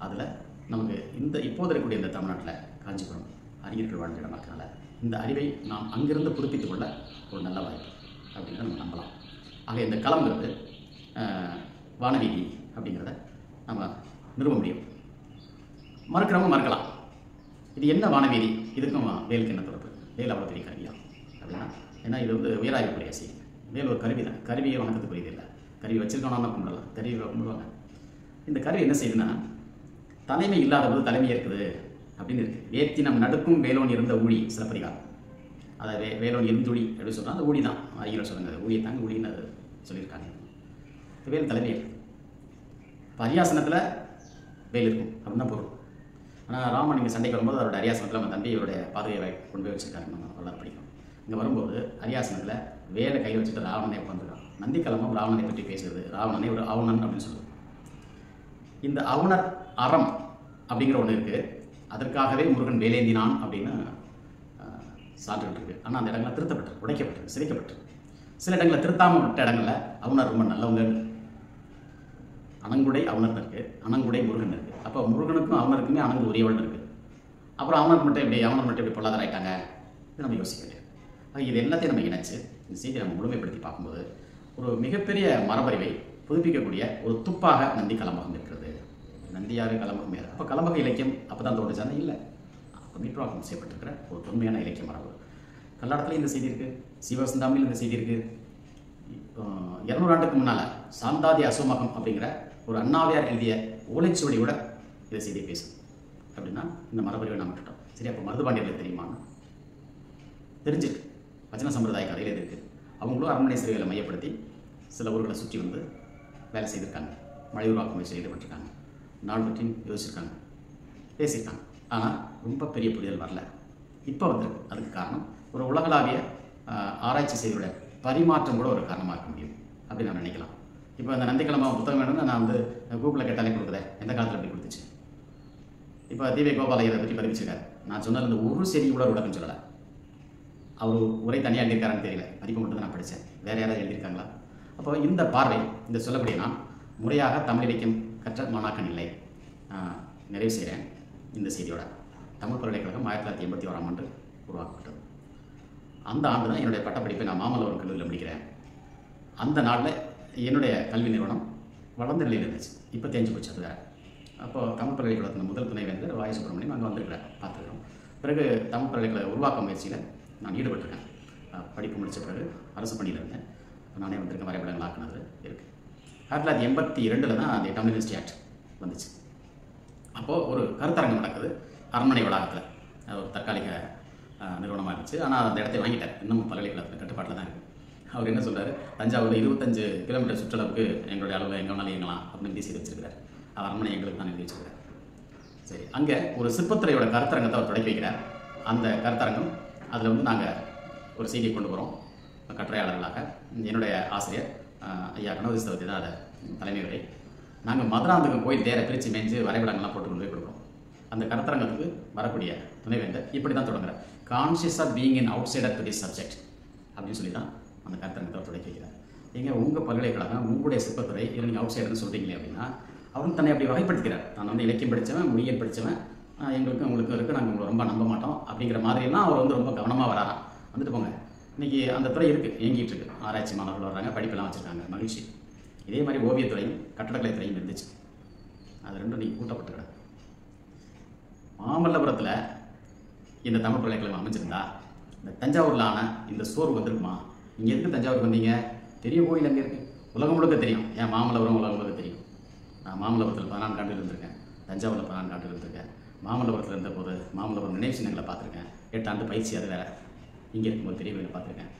அதில் நமக்கு இந்த இப்போது இருக்கக்கூடிய இந்த தமிழ்நாட்டில் காஞ்சிபுரம் அறிஞர்கள் வாழ்ந்த இடமா இருக்கனால இந்த அறிவை நாம் அங்கிருந்து புதுப்பித்துக் கொள்ள ஒரு நல்ல வாய்ப்பு அப்படின்னு நம்ம நம்பலாம். ஆக இந்த களம்ங்கிறது வானவீதி அப்படிங்கிறத நம்ம நிறுவ முடியும். மறுக்கிறவங்க மறுக்கலாம். இது என்ன வானவீதி, இதுக்கும் வேலுக்கு என்ன தொடர்பு? வேல் அவ்வளோ பெரிய கருவியா அப்படின்னா, ஏன்னா இது உயராயக்கூடிய செய்தி. வேல் ஒரு கருவி தான். கருவியை வணக்கத்துக்குரியது இல்லை. கருவி வச்சிருக்கோம்னா கும்பிடலாம், கருவி கும்பிடுவாங்க. இந்த கருவி என்ன செய்யுதுன்னா, தலைமை இல்லாத போது தலைமை இருக்குது அப்படின்னு இருக்குது. வேத்தினம் நடுக்கும் வேலோன் இருந்த ஊழி சிலப்பதிகாரம். அதாவது வேலோன் இருந்துழி அப்படின்னு சொல்கிறாங்க. அந்த ஊழி தான் அறிஞர் சொல்லுங்க. ஊழியை தாங்க ஊழின்னு சொல்லியிருக்காங்க. வேல் தலைமையில். இப்போ அரியாசனத்தில் வேல் இருக்கும் அப்படின்னு தான் பொருள். ஆனால் ராமன் இங்கே சண்டைக்கு வரும்போது அவரோட அரியாசனத்தில் நம்ம தம்பி இவருடைய பாதையை கொண்டு போய் வச்சுருக்காரு. நம்ம வரலாறு படிக்கணும். இங்கே வரும்போது அரியாசனத்தில் வேலை கையில் வச்சுட்டு ராவணனை உட்காந்துருக்கான். நந்திக்கிழமும் ராவணனை பற்றி பேசுகிறது. ராவணனை ஒரு அவுணன் அப்படின்னு சொல்லுது. இந்த அவுணர் அறம் அப்படிங்கிற ஒன்று இருக்குது. அதற்காகவே முருகன் வேலேந்தினான் அப்படின்னு சான்றுகள் இருக்குது. ஆனால் அந்த இடங்களில் திருத்தப்பட்டு, உடைக்கப்பட்டு, சிதைக்கப்பட்டு, சில இடங்களில் திருத்தாமல் விட்ட இடங்களில் அவுணர் ரொம்ப நல்லவங்க. அணங்குடை அவுணர் இருக்குது, அணங்குடை முருகன் இருக்குது. அப்போ முருகனுக்கும் அவுணருக்குமே அணங்கு உரியவள் இருக்குது. அப்புறம் அவுணர் மட்டும் எப்படி பொருளாதாராயிட்டாங்க, இது நம்ம யோசிக்க வேண்டியது. இது எல்லாத்தையும் நம்ம இணைச்சு இந்த செய்தியை நம்ம முழுமைப்படுத்தி பார்க்கும்போது ஒரு மிகப்பெரிய மரபறிவை புதுப்பிக்கக்கூடிய ஒரு துப்பாக நந்தி கலம்பகம் இருக்கிறது. நந்தியாறு கலம்பகம் வேறு. அப்போ கலம்பக இலக்கியம் அப்போ தான் தோன்றுச்சானே இல்லை, அப்போ மீட்பாக்கம் செய்யப்பட்டிருக்கிற ஒரு தொன்மையான இலக்கிய மரபு. கல்லாடத்துலேயும் இந்த செய்தி இருக்குது, சிவசந்தாமியில் இந்த செய்தி இருக்குது. 200 ஆண்டுக்கு முன்னால் சாந்தாதி அசோமகம் அப்படிங்கிற ஒரு அண்ணாவியார் எழுதிய ஓலைச்சுவடியோட இதை செய்தி பேசும். அப்படின்னா இந்த மரபறிவை நம்ம விட்டுட்டோம். சரி, அப்போ மருதுபாண்டியர்களுக்கு தெரியுமான்னு தெரிஞ்சிருக்கு. வச்சன சம்பிரதாய கதையில் இது இருக்குது. அவங்களும் அரண்மனை சிறைகளை மையப்படுத்தி சில ஊர்களை சுற்றி வந்து வேலை செய்திருக்காங்க. மழையுருவாக்க முயற்சியில் ஈடுபட்டிருக்காங்க. நாள் பற்றி யோசிச்சிருக்காங்க, பேசியிருக்காங்க. ஆனால் ரொம்ப பெரிய புரிதல் வரல. இப்போ வந்திருக்கு. அதுக்கு காரணம் ஒரு உலகளாவிய ஆராய்ச்சி செய்தியோட பரிமாற்றம் கூட ஒரு காரணமாக இருக்க முடியும் அப்படின்னு நான் நினைக்கலாம். இப்போ அந்த நந்திக்கிழமை புத்தகம் வேணும்னு நான் வந்து கூகுளில் கேட்டாலே கொடுக்குறேன். எந்த காலத்தில் எப்படி கொடுத்துச்சு? இப்போ தீவை கோபாலையரை பற்றி பதிவிச்சிருக்காரு. நான் சொன்னது இந்த ஒரு செய்தி கூட விளக்கம் சொல்லலை. அவர் உரை தனியாக எழுதியிருக்காரான்னு தெரியல, பதிப்பு மட்டும் தான் நான் படித்தேன். வேறு யாராவது எழுதியிருக்காங்களா? அப்போ இந்த பார்வை, இந்த சொல்லக்கூடிய நான் முறையாக தமிழ் இலக்கியம் கற்ற மாணாக்கன் இல்லை. நிறைவு செய்கிறேன் இந்த செய்தியோட. தமிழ் பல்கலைக்கழகம் 1981ஆம் ஆண்டு உருவாக்கப்பட்டது. அந்த ஆண்டு தான் என்னுடைய பட்டப்படிப்பை நான் மாமல்லபுரம் கல்லூரியில் முடிக்கிறேன். அந்த நாளில் என்னுடைய கல்வி நிறுவனம் வளர்ந்த நிலையில் இருந்துச்சு. இப்போ தேஞ்சு போச்சு. அது வேறு. அப்போது தமிழ் பல்கலைக்கழகத்தின் முதல் துணைவேந்தர் வாயு சுப்பிரமணியம் அங்கே வந்திருக்கிறேன், பார்த்துக்கிறோம். பிறகு தமிழ் பல்கலைக்கழக உருவாக்க முயற்சியில் நான் ஈடுபட்டிருக்கேன். படிப்பு முடித்த பிறகு அரசு பணியில் இருந்தேன். நானே வந்திருக்க வரைபடங்கள் ஆக்குனது இருக்குது. 1982 தான் அந்த தமிழ் யூனிவர்சிட்டி ஆக்ட் வந்துச்சு. அப்போது ஒரு கருத்தரங்கம் நடக்குது அரண்மனை வளாகத்தில். ஒரு தற்காலிக நிறுவனமாக இருந்துச்சு. ஆனால் அந்த இடத்தை வாங்கிட்டார். இன்னும் பல்கலைக்கழகத்தில் கட்டுப்பாட்டில் தான் இருக்குது. அவர் என்ன சொல்கிறார், தஞ்சாவூரில் 25 கிலோமீட்டர் சுற்றளவுக்கு எங்களுடைய அளவில் எங்கே வேணாலும் இயங்கலாம் அப்படின்னு எழுதி வச்சிருக்கிறார். அரண்மனை எங்களுக்கு தான் எழுதி வச்சிருக்கிறார். சரி, அங்கே ஒரு சிற்பத்துறையோட கருத்தரங்கத்தை அவர் தொடக்கி வைக்கிறார். அந்த கருத்தரங்கம் அதில் வந்து நாங்கள் ஒரு செய்தியை கொண்டு போகிறோம் கட்டுரையாளர்களாக. என்னுடைய ஆசிரியர் ஐயா கணபதி சதுர்த்தி தான் அதை தலைமை உரை. நாங்கள் மதுராந்தகம் கோயில் தேரை பிரித்து மேய்ஞ்சு வரைபடங்கள்லாம் போட்டு கொண்டு போய் கொடுக்குறோம். அந்த கருத்தரங்கத்துக்கு வரக்கூடிய துணைவேந்தர் இப்படி தான் தொடங்குறார். Conscious of being in outsider to this subject அப்படின்னு சொல்லி தான் அந்த கருத்தரங்கத்தை தொடக்கி வைக்கிறார். எங்கள் உங்கள் பல்கலைக்கழகம் உங்களுடைய சிற்பத்துறை இதில் நீங்கள் அவுட் சைடர்னு சொல்கிறீங்களே அப்படின்னா அவரும் தன்னை அப்படி வகைப்படுத்திக்கிறார். நான் வந்து இலக்கியம் படித்தவன், மொழியல் படித்தவன், எங்களுக்கும் உங்களுக்கு இருக்குது, நாங்கள் உங்களை ரொம்ப நம்ப மாட்டோம் அப்படிங்கிற மாதிரிலாம் அவர் வந்து ரொம்ப கவனமாக வராராம். வந்துட்டு போங்க, இன்றைக்கி அந்த துறை இருக்குது, இயங்கிட்டு இருக்கு. ஆராய்ச்சி மாணவர்கள் வர்றாங்க, படிப்பெல்லாம் வச்சுருக்காங்க, மகிழ்ச்சி. இதே மாதிரி ஓவியத்துறையும் கட்டடக்கலைத்துறையும் இருந்துச்சு. அது ரெண்டும் நீங்கள் கூட்டப்பட்டு கிடக்கு. மாமல்லபுரத்தில் இந்த தமிழ் பல்கலைக்கழகம் அமைச்சிருந்தா இந்த தஞ்சாவூரில் ஆன இந்த சோர்வு வந்திருக்குமா? இங்கே எதுக்கு தஞ்சாவூருக்கு வந்தீங்க? பெரிய கோயில் அங்கே இருக்குது, உலகம் முழுக்க தெரியும். ஏன் மாமல்லபுரம் உலகம் முழுக்க தெரியும். நான் மாமல்லபுரத்தில் 14 ஆண்டுகள் இருந்திருக்கேன், தஞ்சாவூரில் 14 ஆண்டுகள் இருந்திருக்கேன். மாமல்லபுரத்தில் இருந்தபோது மாமல்லபுரம் நினைவு சின்னங்களை பார்த்துருக்கேன். 8 ஆண்டு பயிற்சி, அது வேறு. இங்கே இருக்கும்போது பெரிய கோயிலை பார்த்துருக்கேன்.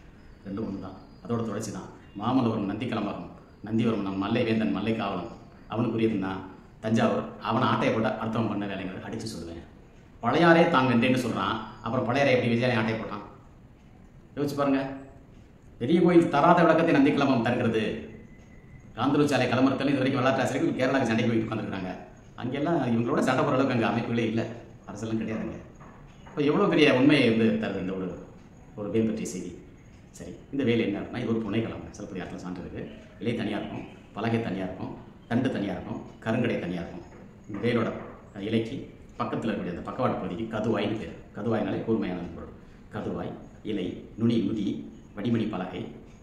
ரெண்டும் ஒன்று தான், அதோட தொடர்ச்சி தான். மாமல்லபுரம் நந்தி கலம்பகம், நந்திவரம் நம்ம மல்லை வேந்தன் மல்லை காவலன் அவனுக்குரியதுன்னா தஞ்சாவூர். அவனை ஆட்டையை போட்டு அடுத்தவன் பண்ண வேலைங்கிறது அடித்து சொல்லுவேன். பழையாரே தாங்கன்றேன்னு சொல்கிறான், அப்புறம் பழையாரை எப்படி விஜயாலயம் ஆட்டையை போட்டான் யோசிச்சு பாருங்கள். பெரிய கோயில் தராத விளக்கத்தை நந்தி கலம்பகம் தருகிறது. காந்தலூர் சாலை கலமரத்தில் இது வரைக்கும் வரலாற்று ஆசிரியர்கள் கேரளாவுக்கு சண்டைக்கு போயிட்டு உட்காந்துருக்காங்க. அங்கெல்லாம் இவங்களோட சண்டை போகிற அளவுக்கு அங்கே அமைப்புகளே இல்லை, அரசெல்லாம் கிடையாதுங்க. இப்போ எவ்வளோ பெரிய உண்மையை வந்து தருது இந்த ஒரு வேல் பற்றிய செய்தி. சரி, இந்த வேல் என்ன இருக்குன்னா, இது ஒரு புனைக்கலம். சிலப்பதி ஆற்றில் சான்று இருக்குது. இலை தனியாக இருக்கும், பலகை தனியாக இருக்கும், தண்டு தனியாக இருக்கும், கருங்கடை தனியாக இருக்கும். இந்த வேலோட இலைக்கு பக்கத்தில் இருக்கக்கூடிய அந்த பக்கவாட்டு பகுதிக்கு கதுவாய்னு பேர். கதுவாய்னாலே கூர்மையான பொருள். கதுவாய், இலை, நுனி, நுதி, வடிமணி பலகை,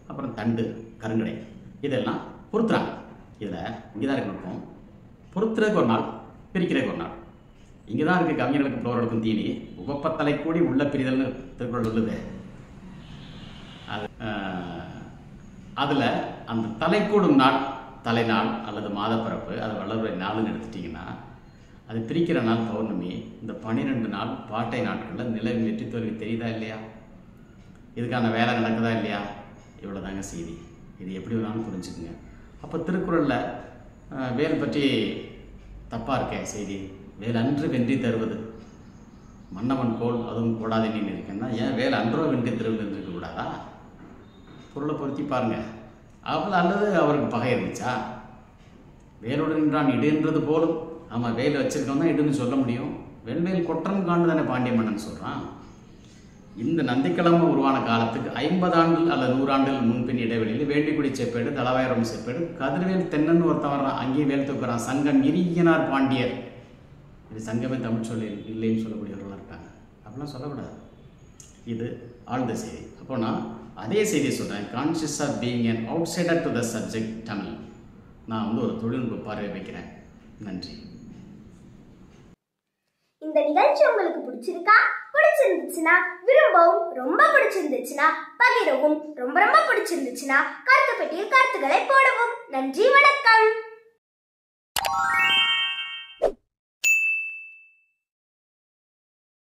அப்புறம் தண்டு, கருங்கடை, இதெல்லாம் பொறுத்துறாங்க. இதில் இங்கே தான் இருக்க நுட்பம். பொறுத்துறதுக்கு ஒரு நாள், பிரிக்கிறதுக்கு ஒரு நாள். இங்கே தான் இருக்குது கவிஞர்களுக்கும் புலவர்களுக்கும் தீனி. உவப்பத்தலை கூடி உள்ள பிரிதல்னு திருக்குறள் சொல்லுது. அது அதில் அந்த தலைக்கூடும் நாள், தலைநாள் அல்லது மாதப்பிறப்பு, அது வளர்வுரை நாள்னு எடுத்துட்டிங்கன்னா அது பிரிக்கிற நாள் பௌர்ணமி. இந்த 12 நாள் பாட்டை நாட்களில் நிலவின் வெற்றி தோல்வி தெரியுதா இல்லையா? இதுக்கான வேலை நடக்குதா இல்லையா? இவ்வளோ தாங்க செய்தி. இது எப்படி வேணாலும் புரிஞ்சுக்குங்க. அப்போ திருக்குறளில் வேல் பற்றி தப்பாக இருக்கேன் செய்தி. வேல் அன்று வென்றி தருவது மன்னவன் கோல் அதுவும் கூடாது நீ இருக்கேன்னா ஏன் வேல் அன்றோ வென்றி தருவது இருக்கக்கூடாதா? பொருளை பொருத்தி பாருங்கள். அவள் அல்லது அவருக்கு பகை இருந்துச்சா? வேலோடு நின்றான் இடுன்றது போலும். ஆமாம், வேல் வச்சிருக்கவன் தான் இடுன்னு சொல்ல முடியும். வெல்வேல் கொற்றம் காண்டு தானே பாண்டிய மன்னன் சொல்கிறான். இந்த நந்திக்கிழமை உருவான காலத்துக்கு 50 ஆண்டுகள் அல்லது 100 ஆண்டுகள் முன்பின் இடைவெளியில் வேண்டிக்குடி செப்பேடு, தலவாயிரம் செப்பேடு, கதிர்வேல் தென்னன் ஒருத்தன் வர்றான், அங்கேயும் வேல் தூக்குறான். சங்கம் இரியனார் பாண்டியர். இது சங்கமே தமிழ் சொல்லி இல்லைன்னு சொல்லக்கூடியவர்களாக இருக்காங்க. அப்படிலாம் சொல்லக்கூடாது. இது ஆழ்ந்த செய்தி. அப்போ நான் அதே செய்தியை சொல்கிறேன். Conscious of being an outsider to the subject Tamil. நான் ஒரு தொழில்நுட்ப பார்வை வைக்கிறேன். நன்றி. இந்த நிகழ்ச்சி உங்களுக்கு பிடிச்சிருக்கா? பிடிச்சிருந்துச்சுன்னா விரும்பவும், ரொம்ப பிடிச்சிருந்துச்சுன்னா பகிரவும், ரொம்ப ரொம்ப பிடிச்சிருந்துச்சுன்னா கருத்து பெட்டியில் கருத்துக்களை போடவும். நன்றி, வணக்கம்.